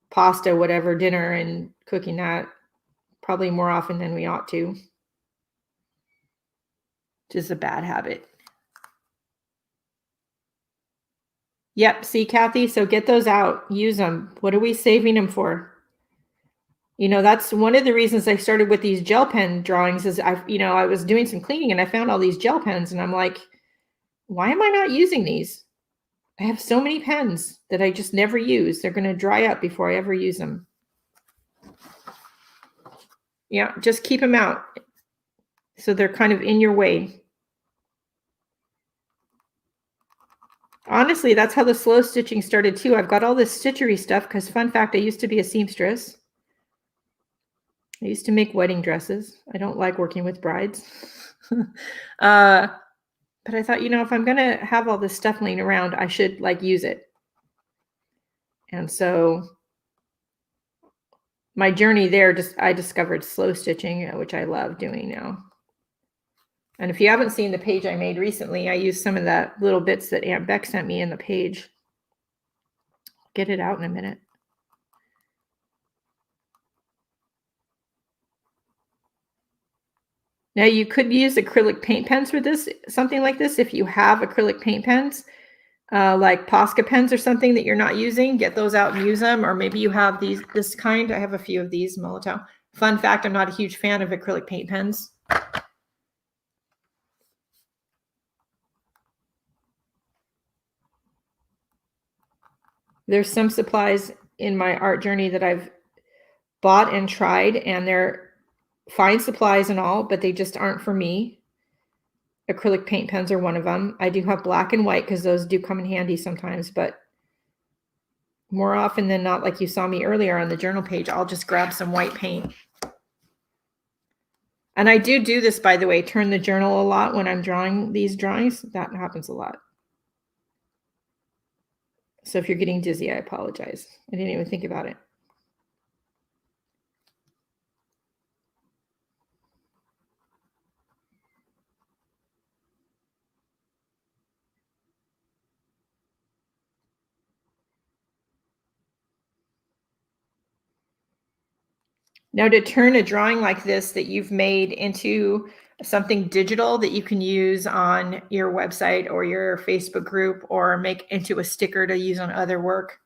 pasta, whatever, dinner, and cooking that probably more often than we ought to. Just a bad habit. Yep. See, Kathy, so get those out. Use them. What are we saving them for? That's one of the reasons I started with these gel pen drawings is I was doing some cleaning and I found all these gel pens and I'm like, why am I not using these? I have so many pens that I just never use. They're going to dry up before I ever use them. Yeah, just keep them out. So they're kind of in your way. Honestly, that's how the slow stitching started too. I've got all this stitchery stuff because, fun fact, I used to be a seamstress. I used to make wedding dresses. I don't like working with brides. But I thought, if I'm going to have all this stuff laying around, I should use it. And so my journey there, I discovered slow stitching, which I love doing now. And if you haven't seen the page I made recently, I used some of that little bits that Aunt Beck sent me in the page. Get it out in a minute. Now you could use acrylic paint pens for this, something like this. If you have acrylic paint pens, like Posca pens or something that you're not using, get those out and use them. Or maybe you have this kind. I have a few of these Molotow. Fun fact, I'm not a huge fan of acrylic paint pens. There's some supplies in my art journey that I've bought and tried, and they're fine supplies and all, but they just aren't for me. Acrylic paint pens are one of them. I do have black and white because those do come in handy sometimes, but more often than not, like you saw me earlier on the journal page, I'll just grab some white paint. And I do this, by the way, turn the journal a lot when I'm drawing these drawings. That happens a lot. So if you're getting dizzy, I apologize. I didn't even think about it. Now, to turn a drawing like this that you've made into something digital that you can use on your website or your Facebook group, or make into a sticker to use on other work,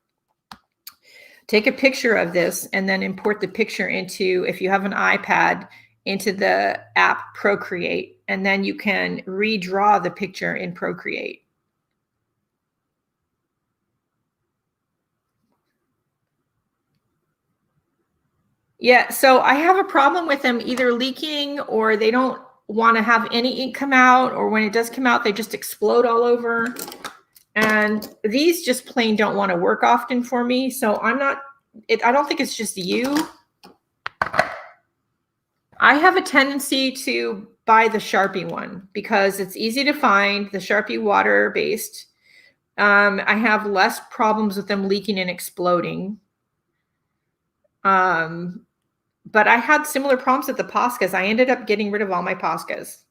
take a picture of this and then import the picture into, if you have an iPad, into the app Procreate, and then you can redraw the picture in Procreate. Yeah, so I have a problem with them either leaking, or they don't want to have any ink come out, or when it does come out, they just explode all over. And these just plain don't want to work often for me. So I don't think it's just you. I have a tendency to buy the Sharpie one because it's easy to find, the Sharpie water-based. I have less problems with them leaking and exploding. But I had similar problems with the Poscas. I ended up getting rid of all my Poscas.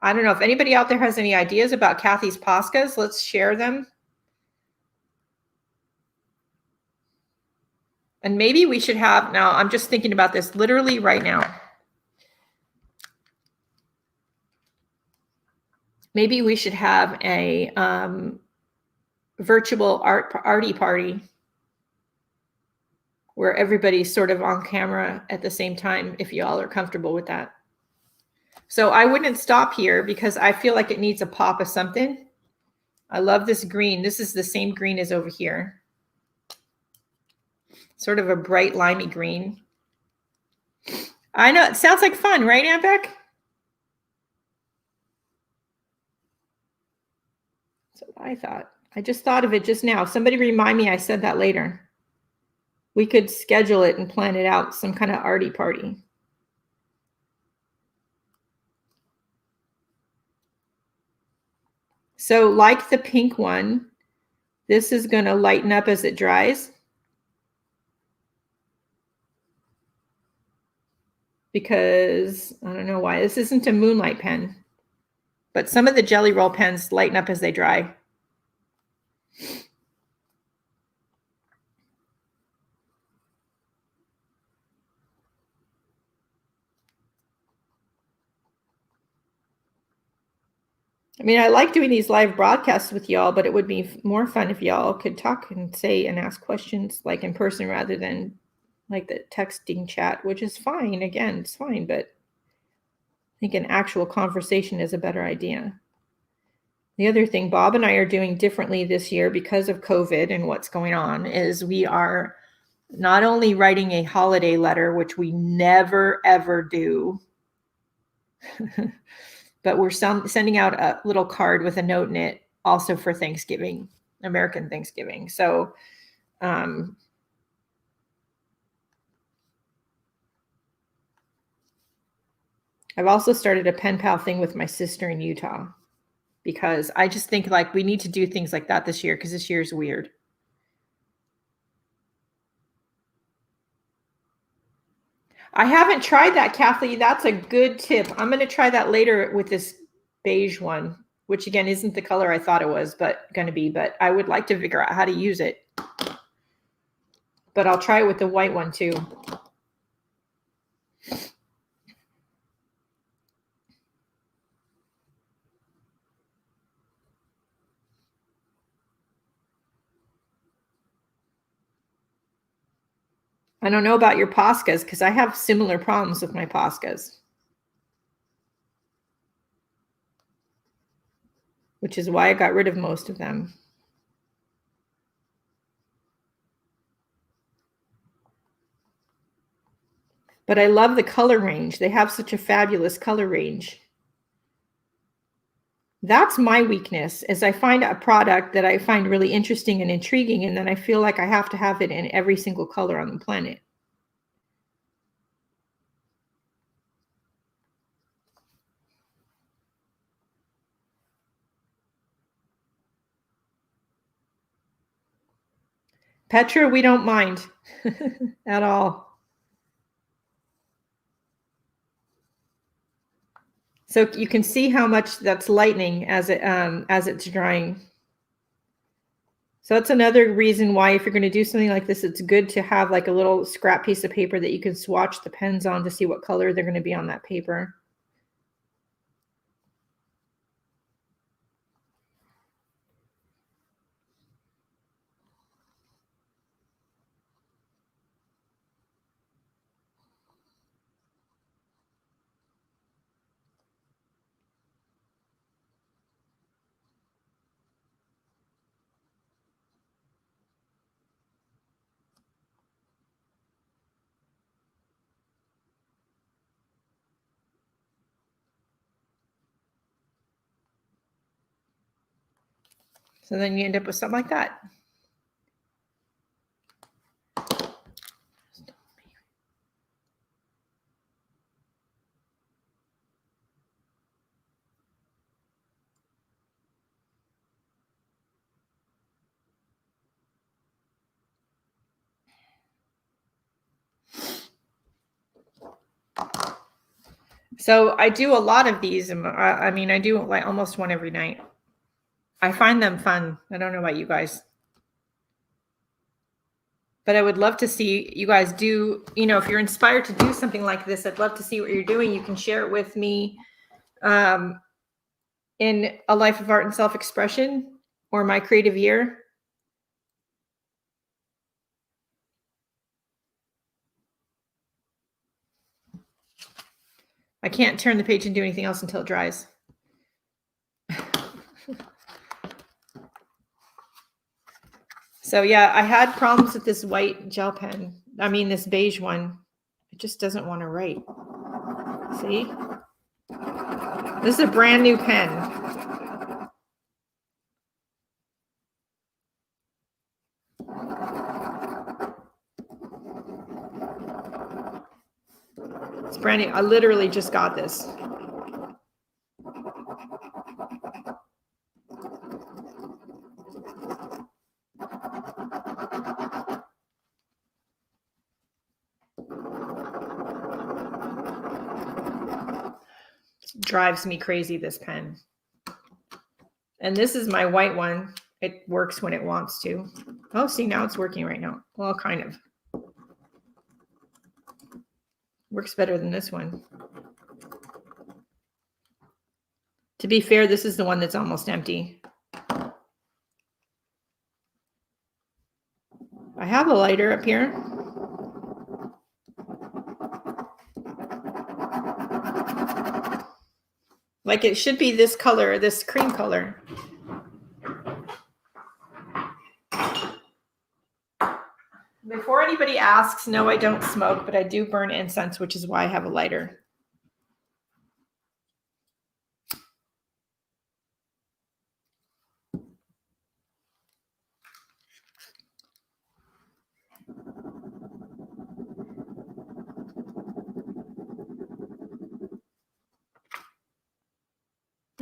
I don't know if anybody out there has any ideas about Kathy's Poscas. Let's share them. And maybe we should have, now I'm just thinking about this literally right now. Maybe we should have a virtual arty party where everybody's sort of on camera at the same time, if y'all are comfortable with that. So I wouldn't stop here because I feel like it needs a pop of something. I love this green. This is the same green as over here. Sort of a bright limey green. I know, it sounds like fun, right, Aunt Beck? That's what I thought. I just thought of it just now. Somebody remind me I said that later. We could schedule it and plan it out, some kind of arty party. So like the pink one, this is going to lighten up as it dries. Because I don't know why. This isn't a moonlight pen. But some of the Jelly Roll pens lighten up as they dry. I mean, I like doing these live broadcasts with y'all, but it would be more fun if y'all could talk and say and ask questions like in person rather than like the texting chat, which is fine. Again, it's fine, but I think an actual conversation is a better idea. The other thing Bob and I are doing differently this year because of COVID and what's going on is we are not only writing a holiday letter, which we never, ever do, but we're sending out a little card with a note in it also for Thanksgiving. American Thanksgiving. So I've also started a pen pal thing with my sister in Utah, because I just think like we need to do things like that this year, because this year is weird. I haven't tried that, Kathleen. That's a good tip. I'm going to try that later with this beige one, which again isn't the color I thought it was, but going to be. But I would like to figure out how to use it. But I'll try it with the white one too. I don't know about your Poscas, because I have similar problems with my Poscas, which is why I got rid of most of them. But I love the color range. They have such a fabulous color range. That's my weakness, is I find a product that I find really interesting and intriguing, and then I feel like I have to have it in every single color on the planet. Petra, we don't mind at all. So you can see how much that's lightening as it's drying. So that's another reason why, if you're going to do something like this, it's good to have like a little scrap piece of paper that you can swatch the pens on to see what color they're going to be on that paper. So then you end up with something like that. So I do a lot of these. I mean, I do like almost one every night. I find them fun. I don't know about you guys. But I would love to see you guys do, if you're inspired to do something like this, I'd love to see what you're doing. You can share it with me in A Life of Art and Self-Expression or My Creative Year. I can't turn the page and do anything else until it dries. So yeah, I had problems with this white gel pen. I mean, this beige one. It just doesn't want to write. See? This is a brand new pen. It's brand new. I literally just got this. Drives me crazy, this pen. And this is my white one. It works when it wants to. Oh, see, now it's working right now. Well, kind of. Works better than this one. To be fair, this is the one that's almost empty. I have a lighter up here. Like it should be this color, this cream color. Before anybody asks, no, I don't smoke, but I do burn incense, which is why I have a lighter.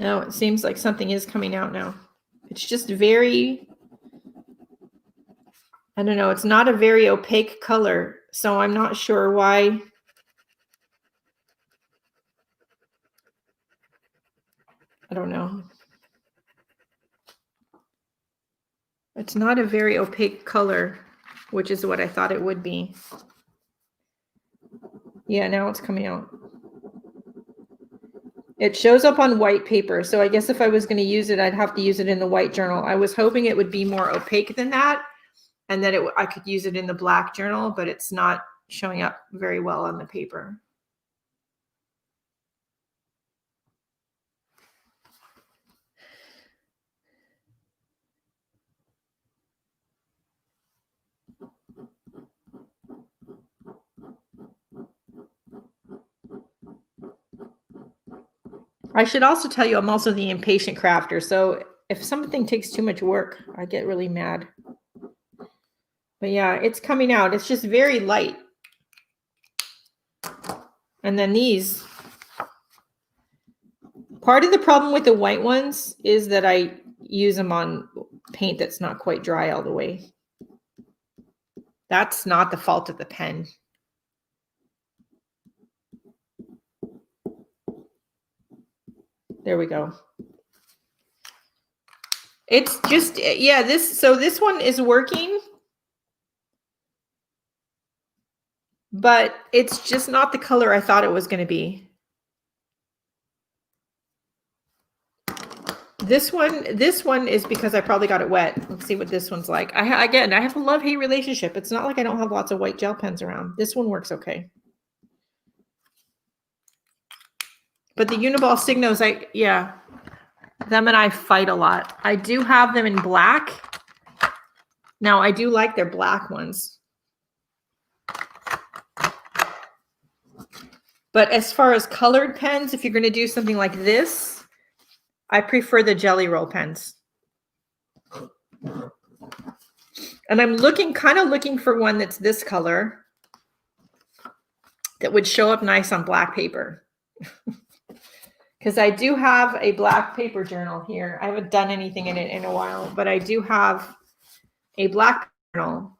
Oh, it seems like something is coming out now. It's just very, I don't know, it's not a very opaque color, so I'm not sure why. I don't know. It's not a very opaque color, which is what I thought it would be. Yeah, now it's coming out. It shows up on white paper, so I guess if I was going to use it, I'd have to use it in the white journal. I was hoping it would be more opaque than that, and that I could use it in the black journal, but it's not showing up very well on the paper. I should also tell you I'm also the impatient crafter, so if something takes too much work, I get really mad. But yeah, it's coming out. It's just very light. And then these, part of the problem with the white ones is that I use them on paint that's not quite dry all the way. That's not the fault of the pen. There we go. It's just, yeah, this one is working, but it's just not the color I thought it was going to be. This one is because I probably got it wet. Let's see what this one's like. Again, I have a love-hate relationship. It's not like I don't have lots of white gel pens around. This one works okay. But the Uniball Signos, them and I fight a lot. I do have them in black. Now, I do like their black ones. But as far as colored pens, if you're going to do something like this, I prefer the Jelly Roll pens. And I'm kind of looking for one that's this color that would show up nice on black paper. Because I do have a black paper journal here. I haven't done anything in it in a while, but I do have a black journal.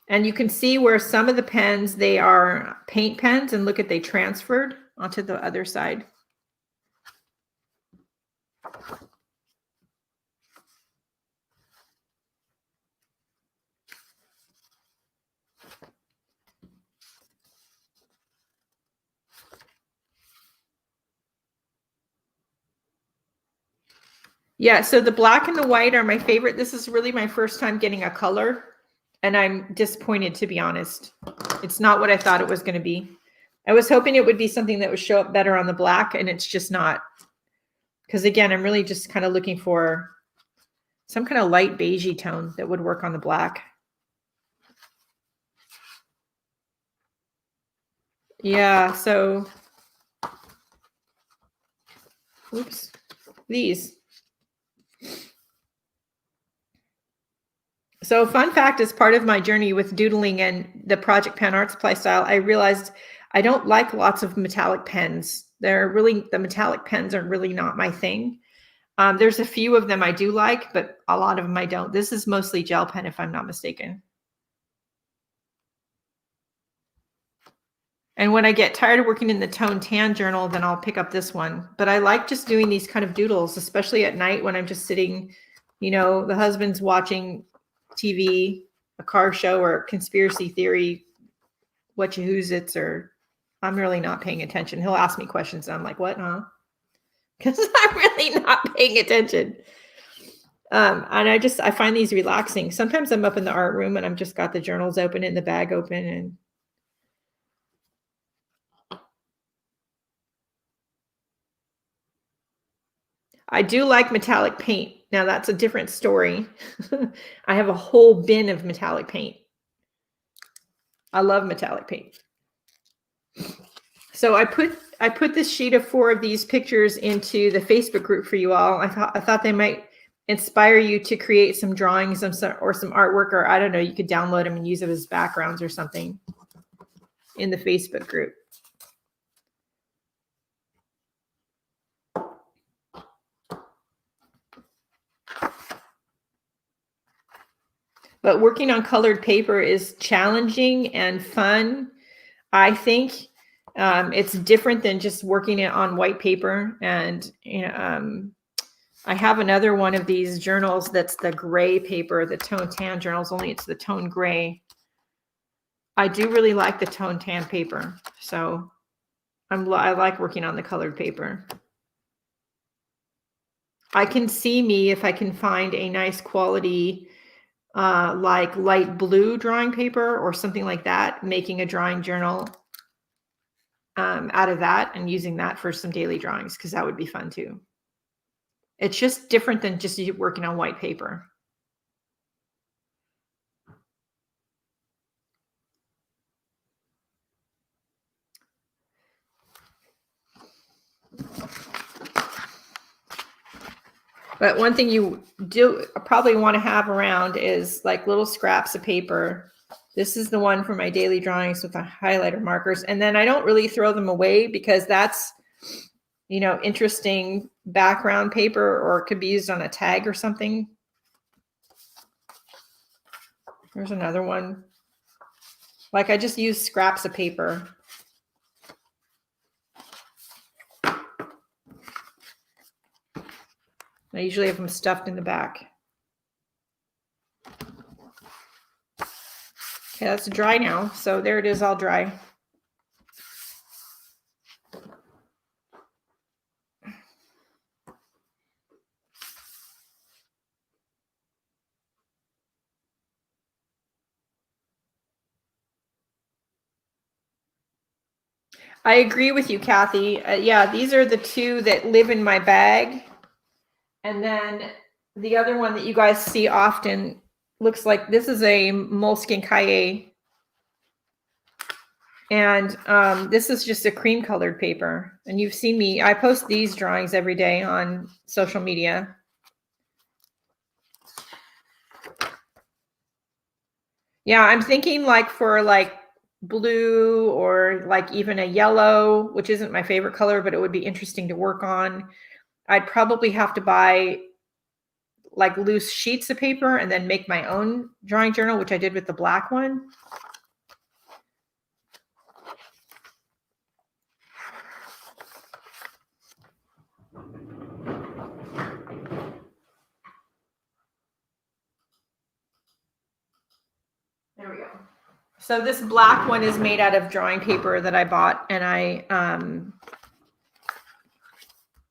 And you can see where some of the pens, they are paint pens, and look at, they transferred onto the other side. Yeah, so the black and the white are my favorite. This is really my first time getting a color, and I'm disappointed, to be honest. It's not what I thought it was going to be. I was hoping it would be something that would show up better on the black, and it's just not. Because again, I'm really just kind of looking for some kind of light beigey tone that would work on the black. Yeah, so, oops, these. So fun fact, as part of my journey with doodling and the Project Pen art supply style, I realized I don't like lots of metallic pens. The metallic pens are really not my thing. There's a few of them I do like, but a lot of them I don't. This is mostly gel pen, if I'm not mistaken. And when I get tired of working in the Tone Tan journal, then I'll pick up this one. But I like just doing these kind of doodles, especially at night when I'm just sitting, you know, the husband's watching TV, a car show, or conspiracy theory, whatcha-who's-its, or I'm really not paying attention. He'll ask me questions, and I'm like, what, huh? Because I'm really not paying attention. And I find these relaxing. Sometimes I'm up in the art room and I've just got the journals open and the bag open, and I do like metallic paint. Now that's a different story. I have a whole bin of metallic paint. I love metallic paint. So I put this sheet of 4 of these pictures into the Facebook group for you all. I thought they might inspire you to create some drawings or some artwork, or I don't know, you could download them and use them as backgrounds or something in the Facebook group. But working on colored paper is challenging and fun. I think it's different than just working it on white paper. And I have another one of these journals that's the gray paper, the tone tan journals, only it's the tone gray. I do really like the tone tan paper. So I like working on the colored paper. I can see me, if I can find a nice quality, like light blue drawing paper or something like that, making a drawing journal out of that and using that for some daily drawings, because that would be fun too. It's just different than just working on white paper. But one thing you do probably want to have around is like little scraps of paper. This is the one for my daily drawings with the highlighter markers. And then I don't really throw them away, because that's, interesting background paper, or it could be used on a tag or something. There's another one. Like, I just use scraps of paper. I usually have them stuffed in the back. Okay, that's dry now. So there it is, all dry. I agree with you, Kathy. Yeah, these are the two that live in my bag. And then the other one that you guys see often looks like this is a Moleskine Cahier. And this is just a cream colored paper. And you've seen me, I post these drawings every day on social media. Yeah, I'm thinking like for like blue, or like even a yellow, which isn't my favorite color, but it would be interesting to work on. I'd probably have to buy like loose sheets of paper and then make my own drawing journal, which I did with the black one. There we go. So this black one is made out of drawing paper that I bought, and I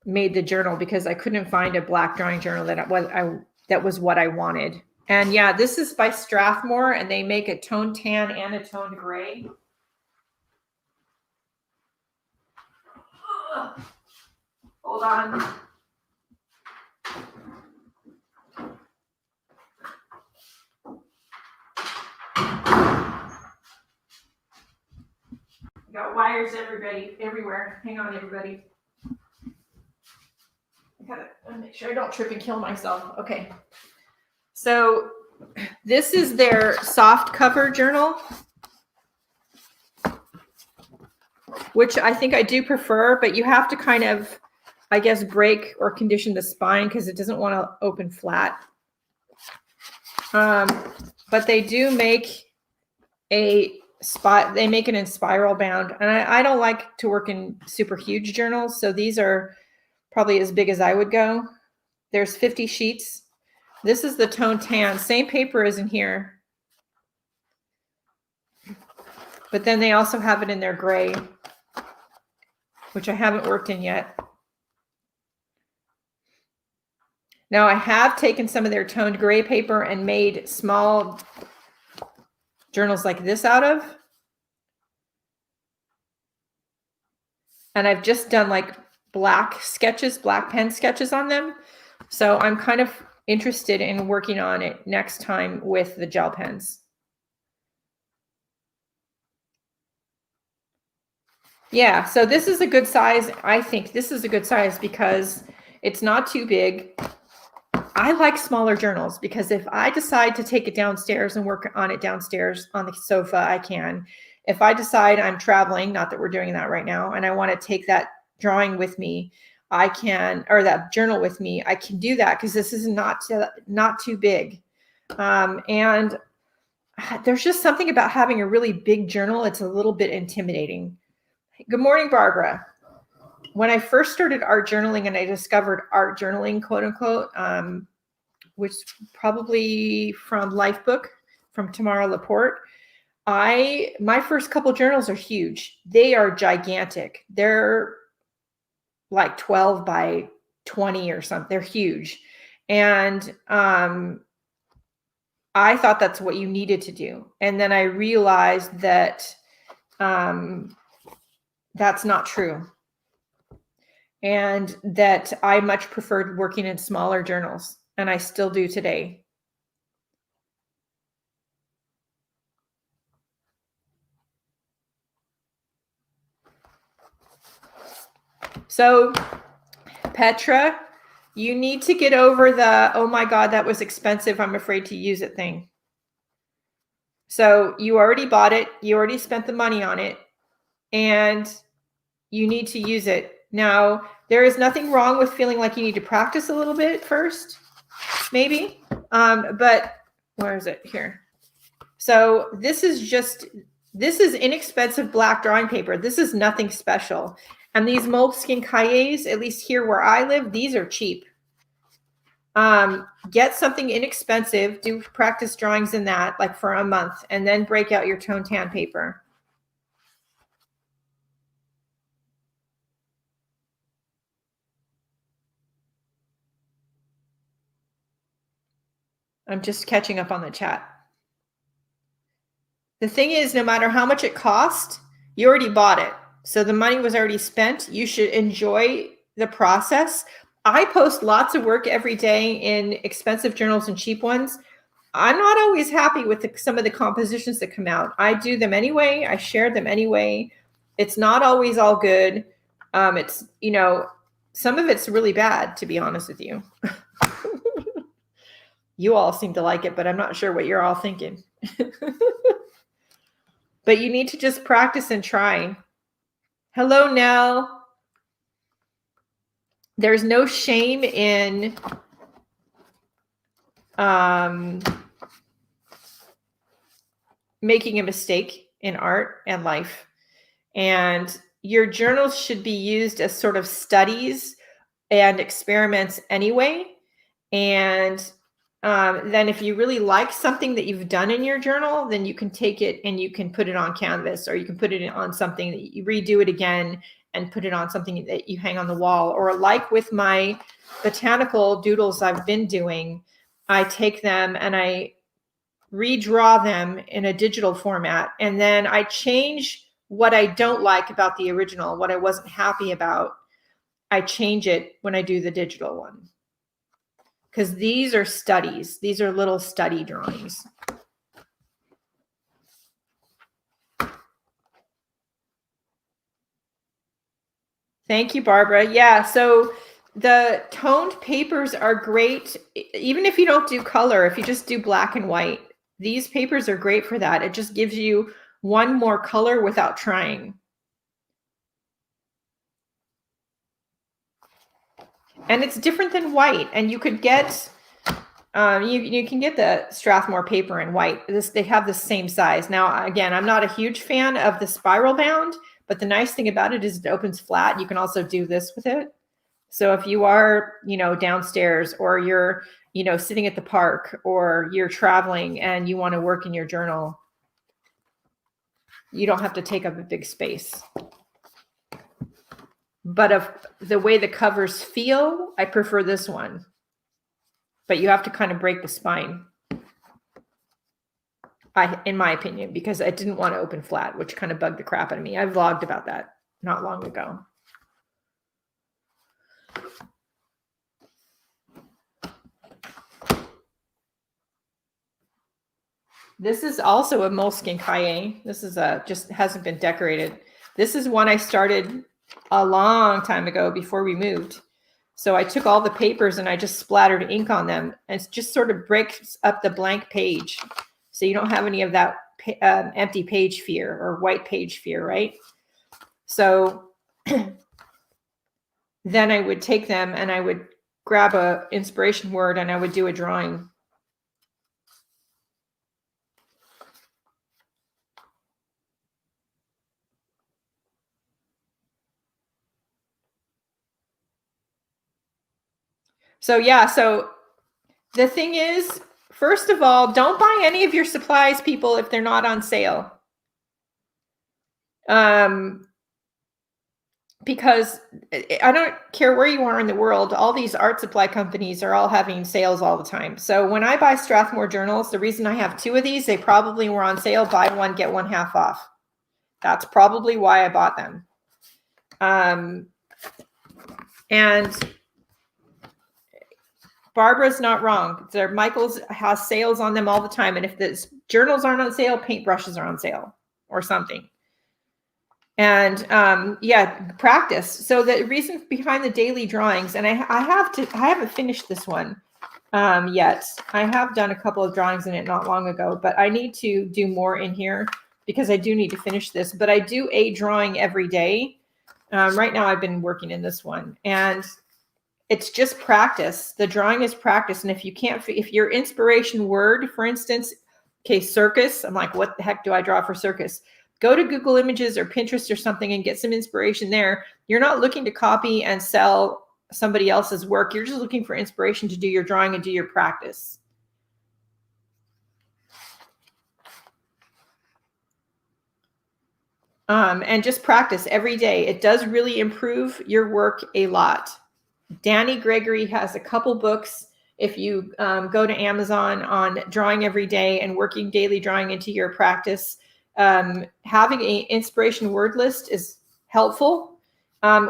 made the journal because I couldn't find a black drawing journal that was what I wanted. And yeah, this is by Strathmore, and they make a toned tan and a toned gray. Hold on. Got wires everywhere. Hang on, everybody. I gotta make sure I don't trip and kill myself. Okay. So this is their soft cover journal, which I think I do prefer, but you have to kind of, I guess, break or condition the spine because it doesn't want to open flat. But they do make they make it in spiral bound, and I don't like to work in super huge journals, so these are probably as big as I would go. There's 50 sheets. This is the tone tan, same paper as in here, but then they also have it in their gray, which I haven't worked in yet. Now I have taken some of their toned gray paper and made small journals like this out of. And I've just done like black pen sketches on them. So I'm kind of interested in working on it next time with the gel pens. Yeah, so this is a good size. I think this is a good size because it's not too big. I like smaller journals because if I decide to take it downstairs and work on it downstairs on the sofa, I can. If I decide I'm traveling, not that we're doing that right now, and I want to take that drawing with me, I can, or that journal with me, I can do that because this is not too big. And there's just something about having a really big journal. It's a little bit intimidating. Good morning, Barbara. When I first started art journaling and I discovered art journaling, quote unquote, which probably from Lifebook from Tamara Laporte, my first couple journals are huge. They are gigantic. They're like 12 by 20 or something. They're huge. And I thought that's what you needed to do. And then I realized that that's not true. And that I much preferred working in smaller journals. And I still do today. So, Petra, you need to get over the, oh my God, that was expensive, I'm afraid to use it thing. So you already bought it. You already spent the money on it. And you need to use it. Now, there is nothing wrong with feeling like you need to practice a little bit first, maybe. But where is it? Here. So this is inexpensive black drawing paper. This is nothing special. And these Moleskine cahiers, at least here where I live, these are cheap. Get something inexpensive, do practice drawings in that like for a month, and then break out your tone tan paper. I'm just catching up on the chat. The thing is, no matter how much it cost, you already bought it. So the money was already spent. You should enjoy the process. I post lots of work every day in expensive journals and cheap ones. I'm not always happy with some of the compositions that come out. I do them anyway. I share them anyway. It's not always all good. It's, some of it's really bad, to be honest with you. You all seem to like it, but I'm not sure what you're all thinking. But you need to just practice and try. Hello, Nell. There's no shame in making a mistake in art and life. And your journals should be used as sort of studies and experiments anyway. And then if you really like something that you've done in your journal, then you can take it and you can put it on canvas, or you can put it on something that you redo it again and put it on something that you hang on the wall. Or like with my botanical doodles I've been doing, I take them and I redraw them in a digital format. And then I change what I don't like about the original, what I wasn't happy about. I change it when I do the digital one. Because these are studies. These are little study drawings. Thank you, Barbara. Yeah, so the toned papers are great. Even if you don't do color, if you just do black and white, these papers are great for that. It just gives you one more color without trying. And it's different than white. And you could get, you can get the Strathmore paper in white. They have the same size. Now, again, I'm not a huge fan of the spiral bound, but the nice thing about it is it opens flat. You can also do this with it. So if you are, downstairs, or you're, sitting at the park, or you're traveling and you want to work in your journal, you don't have to take up a big space. But of the way the covers feel, I prefer this one. But you have to kind of break the spine, in my opinion, because I didn't want to open flat, which kind of bugged the crap out of me. I vlogged about that not long ago. This is also a Moleskine cahier. This is just hasn't been decorated. This is one I started a long time ago before we moved. So I took all the papers and I just splattered ink on them, and it just sort of breaks up the blank page. So you don't have any of that empty page fear or white page fear, right? So then I would take them and I would grab a inspiration word and I would do a drawing. So yeah, so the thing is, first of all, don't buy any of your supplies, people, if they're not on sale. Because I don't care where you are in the world, all these art supply companies are all having sales all the time. So when I buy Strathmore journals, the reason I have 2 of these, they probably were on sale, buy one, get one half off. That's probably why I bought them. And Barbara's not wrong. Michael's has sales on them all the time. And if the journals aren't on sale, paintbrushes are on sale or something. And yeah, practice. So the reason behind the daily drawings, and I haven't finished this one yet. I have done a couple of drawings in it not long ago, but I need to do more in here because I do need to finish this. But I do a drawing every day. Right now I've been working in this one, and it's just practice. The drawing is practice. And if your inspiration word, for instance, okay, circus, I'm like, what the heck do I draw for circus? Go to Google Images or Pinterest or something and get some inspiration there. You're not looking to copy and sell somebody else's work. You're just looking for inspiration to do your drawing and do your practice. And just practice every day. It does really improve your work a lot. Danny Gregory has a couple books. If you go to Amazon on drawing every day and working daily drawing into your practice, having an inspiration word list is helpful.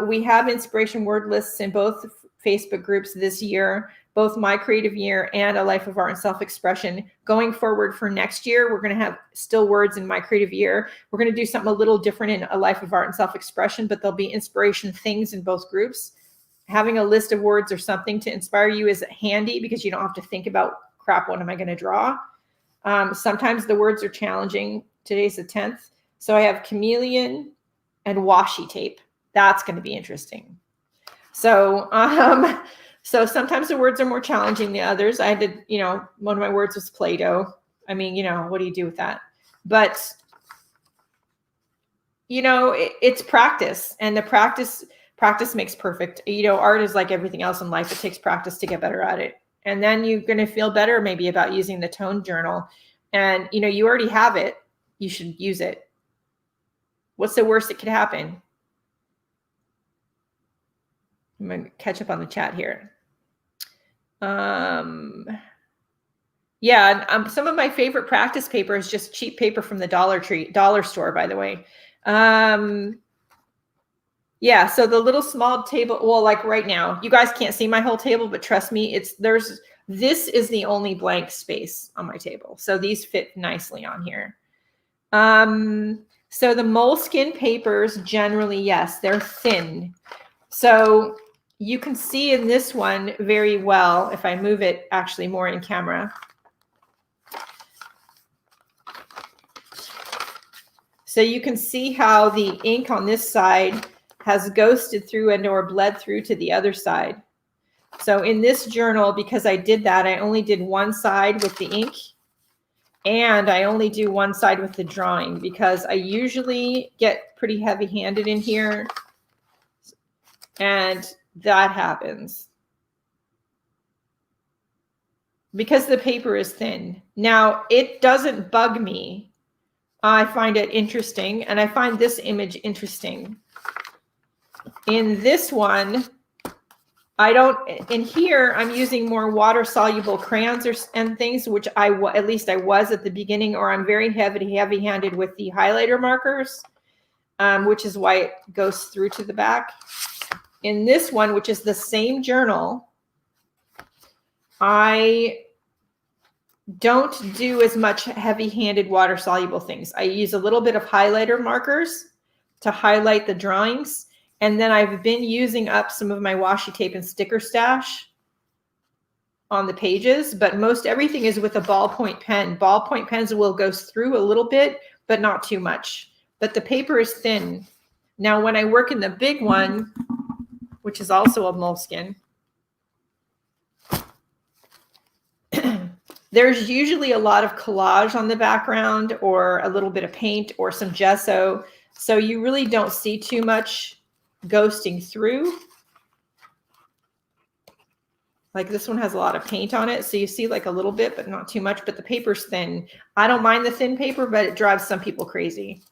We have inspiration word lists in both Facebook groups this year, both My Creative Year and A Life of Art and Self-Expression. Going forward for next year, we're going to have still words in My Creative Year. We're going to do something a little different in A Life of Art and Self-Expression, but there'll be inspiration things in both groups. Having a list of words or something to inspire you is handy because you don't have to think about, crap, what am I going to draw? Sometimes the words are challenging. Today's the 10th. So I have chameleon and washi tape. That's going to be interesting. So, so sometimes the words are more challenging than others. I did, one of my words was Play-Doh. I mean, what do you do with that? But, it's practice, and the practice makes perfect. Art is like everything else in life. It takes practice to get better at it. And then you're going to feel better maybe about using the tone journal. And, you already have it. You should use it. What's the worst that could happen? I'm going to catch up on the chat here. Yeah, some of my favorite practice paper is just cheap paper from the dollar store, by the way. Yeah, so the little small table, well, like right now, you guys can't see my whole table, but trust me, this is the only blank space on my table. So these fit nicely on here. So the Moleskine papers, generally, yes, they're thin. So you can see in this one very well, if I move it actually more in camera. So you can see how the ink on this side has ghosted through and or bled through to the other side. So in this journal, because I did that, I only did one side with the ink, and I only do one side with the drawing because I usually get pretty heavy-handed in here, and that happens because the paper is thin. Now, it doesn't bug me. I find it interesting, and I find this image interesting. In this one, in here, I'm using more water-soluble crayons and things, which at least I was at the beginning, or I'm very heavy-handed with the highlighter markers, which is why it goes through to the back. In this one, which is the same journal, I don't do as much heavy-handed water-soluble things. I use a little bit of highlighter markers to highlight the drawings. And then I've been using up some of my washi tape and sticker stash on the pages, but most everything is with a ballpoint pen. Ballpoint pens will go through a little bit, but not too much. But the paper is thin. Now, when I work in the big one, which is also a Moleskine, there's usually a lot of collage on the background or a little bit of paint or some gesso. So you really don't see too much ghosting through. Like this one has a lot of paint on it. So you see like a little bit, but not too much, but the paper's thin. I don't mind the thin paper, but it drives some people crazy.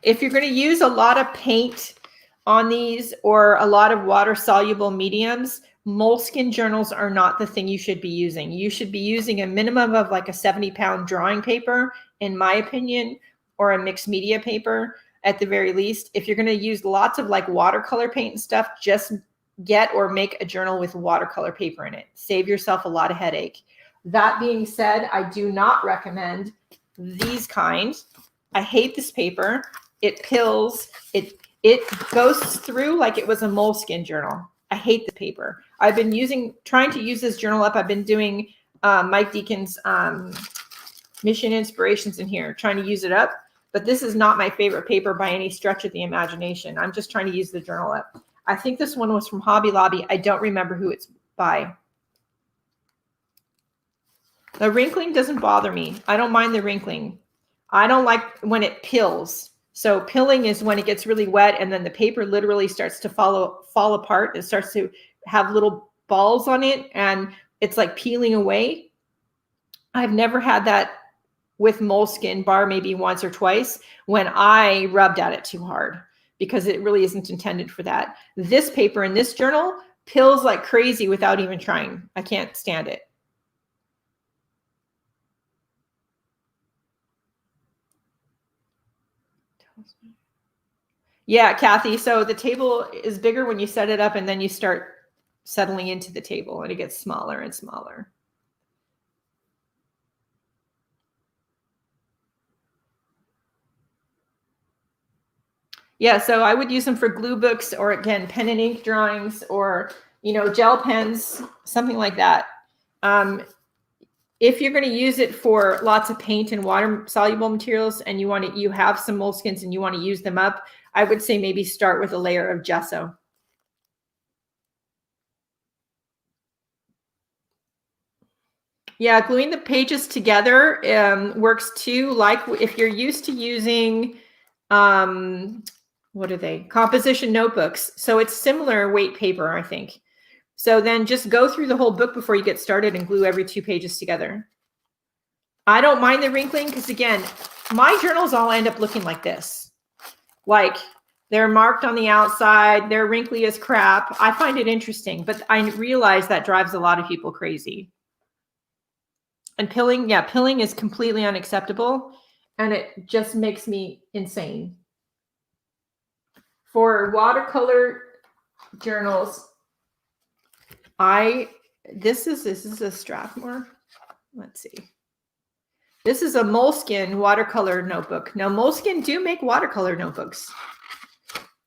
If you're going to use a lot of paint on these or a lot of water soluble mediums, Moleskine journals are not the thing you should be using. You should be using a minimum of like a 70-pound drawing paper, in my opinion, or a mixed media paper at the very least. If you're going to use lots of like watercolor paint and stuff, just get or make a journal with watercolor paper in it. Save yourself a lot of headache. That being said, I do not recommend these kinds. I hate this paper. It pills. It goes through like it was a Moleskine journal. I hate the paper. I've been trying to use this journal up. I've been doing Mike Deacon's Mission Inspirations in here, trying to use it up. But this is not my favorite paper by any stretch of the imagination. I'm just trying to use the journal up. I think this one was from Hobby Lobby. I don't remember who it's by. The wrinkling doesn't bother me. I don't mind the wrinkling. I don't like when it pills. So pilling is when it gets really wet and then the paper literally starts to fall apart. It starts to have little balls on it and it's like peeling away. I've never had that with Moleskine, bar maybe once or twice, when I rubbed at it too hard, because it really isn't intended for that. This paper in this journal pills like crazy without even trying. I can't stand it. Yeah, Kathy. So the table is bigger when you set it up and then you start settling into the table and it gets smaller and smaller. Yeah, so I would use them for glue books or again, pen and ink drawings or, you know, gel pens, something like that. If you're going to use it for lots of paint and water soluble materials and you have some Moleskines and you want to use them up, I would say maybe start with a layer of gesso. Yeah, gluing the pages together works too. Like if you're used to using, what are they? Composition notebooks. So it's similar weight paper, I think. So then just go through the whole book before you get started and glue every 2 pages together. I don't mind the wrinkling because again, my journals all end up looking like this. Like they're marked on the outside, they're wrinkly as crap. I find it interesting, but I realize that drives a lot of people crazy. And pilling, yeah, pilling is completely unacceptable and it just makes me insane. For watercolor journals, this is a Strathmore. Let's see. This is a Moleskine watercolor notebook. Now, Moleskine do make watercolor notebooks.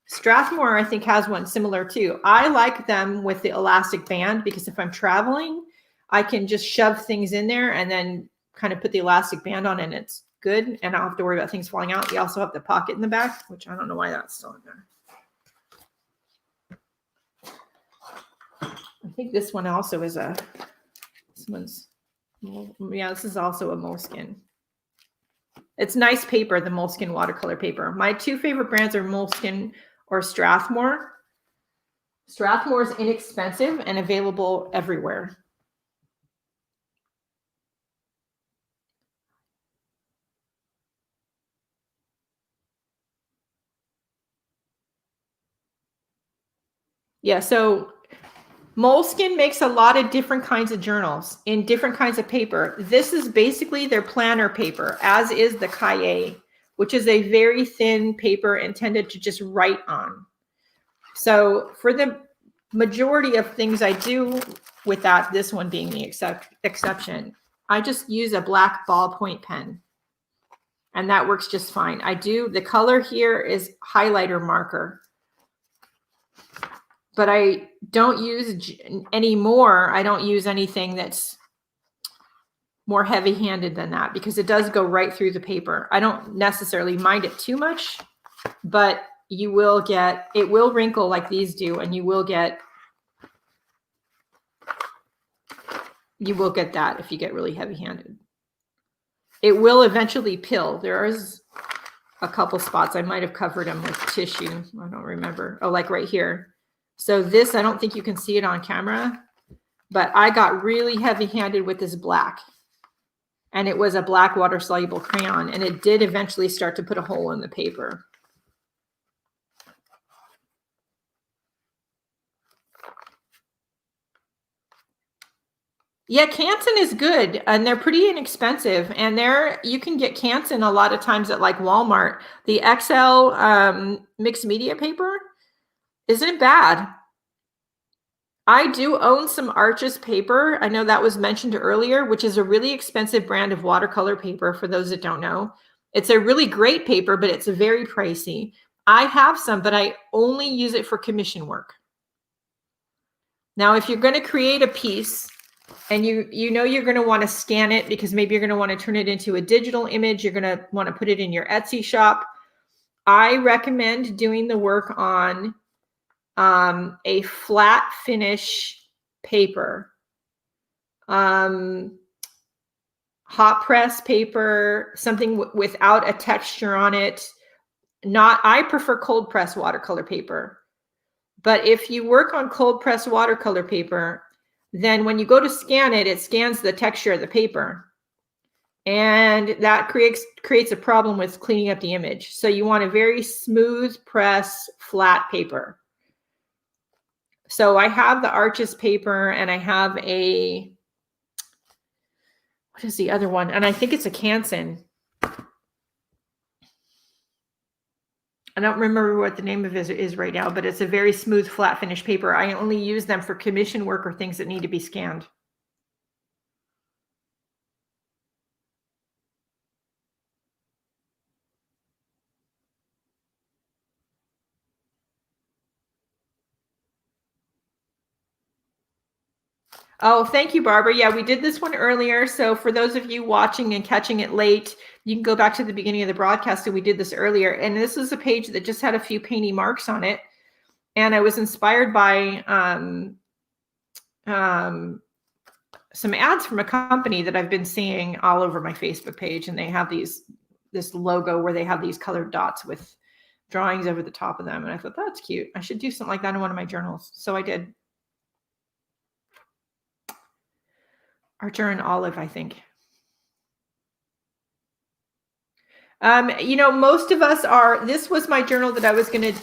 Strathmore, I think, has one similar too. I like them with the elastic band because if I'm traveling, I can just shove things in there and then kind of put the elastic band on and it's good. And I don't have to worry about things falling out. We also have the pocket in the back, which I don't know why that's still in there. I think this one also is this is also a Moleskine. It's nice paper, the Moleskine watercolor paper. My 2 favorite brands are Moleskine or Strathmore. Strathmore is inexpensive and available everywhere. Yeah, so Moleskine makes a lot of different kinds of journals in different kinds of paper. This is basically their planner paper, as is the Cahiers, which is a very thin paper intended to just write on. So for the majority of things I do with that, this one being the exception, I just use a black ballpoint pen. And that works just fine. The color here is highlighter marker. But I don't use anymore. I don't use anything that's more heavy-handed than that because it does go right through the paper. I don't necessarily mind it too much, but it will wrinkle like these do, and you will get that if you get really heavy-handed. It will eventually pill. a couple spots. I might have covered them with tissue. I don't remember. Oh, like right here. So this, I don't think you can see it on camera, but I got really heavy-handed with this black. And it was a black water-soluble crayon, and it did eventually start to put a hole in the paper. Yeah, Canson is good, and they're pretty inexpensive. And you can get Canson a lot of times at like Walmart. The XL mixed media paper isn't bad. I do own some Arches paper. I know that was mentioned earlier, which is a really expensive brand of watercolor paper for those that don't know. It's a really great paper, but it's very pricey. I have some, but I only use it for commission work. Now, if you're going to create a piece and you know you're going to want to scan it because maybe you're going to want to turn it into a digital image, you're going to want to put it in your Etsy shop, I recommend doing the work on a flat finish paper, hot press paper, something without a texture on it. I prefer cold press watercolor paper, but if you work on cold press watercolor paper, then when you go to scan it, it scans the texture of the paper. And that creates a problem with cleaning up the image. So you want a very smooth press, flat paper. So I have the Arches paper, and I have what is the other one? And I think it's a Canson. I don't remember what the name of it is right now, but it's a very smooth, flat finish paper. I only use them for commission work or things that need to be scanned. Oh, thank you, Barbara. Yeah, we did this one earlier. So for those of you watching and catching it late, you can go back to the beginning of the broadcast, and we did this earlier. And this is a page that just had a few painty marks on it. And I was inspired by some ads from a company that I've been seeing all over my Facebook page. And they have this logo where they have these colored dots with drawings over the top of them. And I thought, that's cute. I should do something like that in one of my journals. So I did. Archer and Olive, I think. You know, most of us this was my journal that I was going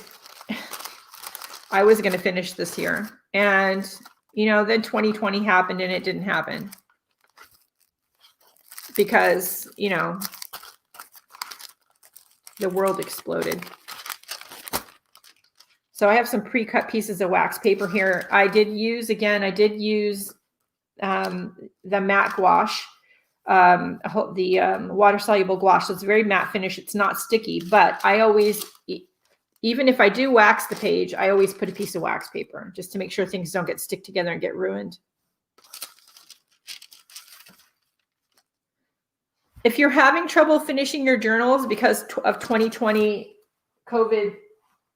to finish this year. And, you know, then 2020 happened and it didn't happen. Because, you know, the world exploded. So I have some pre-cut pieces of wax paper here. I did use the matte gouache, the water-soluble gouache. So it's a very matte finish. It's not sticky, but I always, even if I do wax the page, I always put a piece of wax paper just to make sure things don't stick together and get ruined. If you're having trouble finishing your journals because of 2020 COVID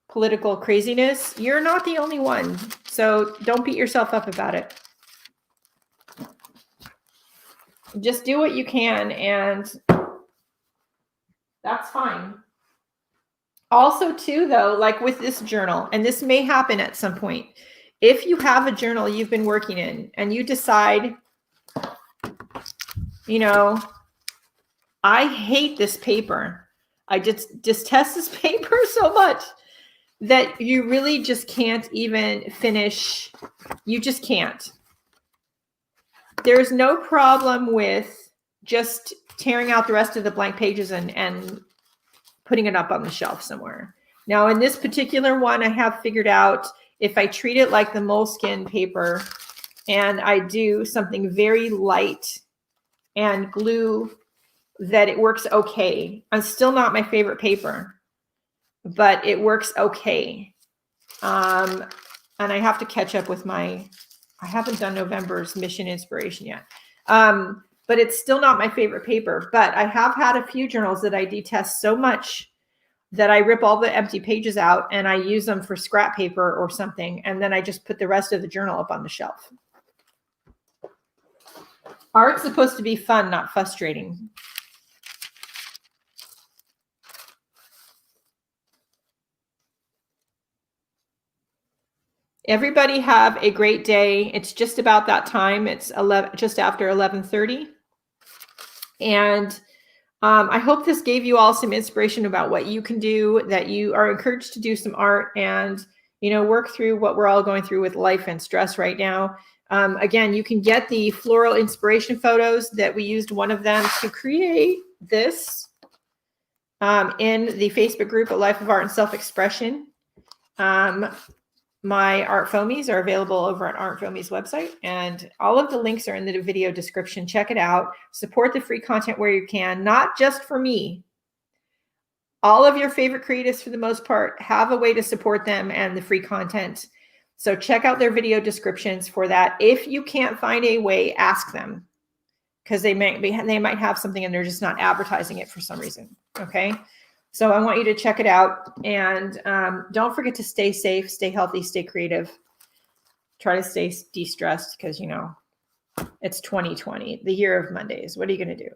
political craziness, you're not the only one. So don't beat yourself up about it. Just do what you can, and that's fine. Also, too, though, like with this journal, and this may happen at some point, if you have a journal you've been working in and you decide, you know, I hate this paper. I just detest this paper so much that you really just can't even finish. You just can't. There's no problem with just tearing out the rest of the blank pages and putting it up on the shelf somewhere. Now, in this particular one, I have figured out if I treat it like the Moleskine paper and I do something very light and glue, that it works okay. It's still not my favorite paper, but it works okay. And I have to catch up with I haven't done November's Mission Inspiration yet. But it's still not my favorite paper. But I have had a few journals that I detest so much that I rip all the empty pages out and I use them for scrap paper or something. And then I just put the rest of the journal up on the shelf. Art's supposed to be fun, not frustrating. Everybody have a great day. It's just about that time. It's just after 11:30. And I hope this gave you all some inspiration about what you can do, that you are encouraged to do some art and, work through what we're all going through with life and stress right now. Again, you can get the floral inspiration photos that we used one of them to create this in the Facebook group, A Life of Art and Self-Expression. My art foamies are available over on Art Foamies website, and all of the links are in the video description. Check it out. Support the free content where you can, not just for me. All of your favorite creatives, for the most part, have a way to support them and the free content. So check out their video descriptions for that. If you can't find a way, ask them, because they might have something and they're just not advertising it for some reason. Okay. So I want you to check it out, and don't forget to stay safe, stay healthy, stay creative. Try to stay de-stressed, because, it's 2020, the year of Mondays. What are you going to do?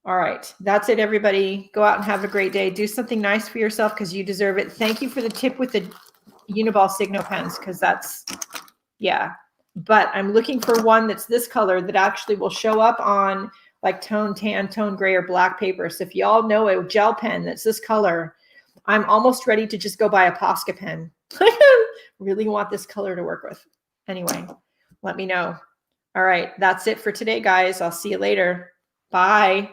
All right. That's it, everybody. Go out and have a great day. Do something nice for yourself, because you deserve it. Thank you for the tip with the Uniball Signo pens, because that's, yeah. But I'm looking for one that's this color that actually will show up on like tone tan, tone gray, or black paper. So if y'all know a gel pen that's this color, I'm almost ready to just go buy a Posca pen. Really want this color to work with. Anyway, let me know. All right, that's it for today, guys. I'll see you later. Bye.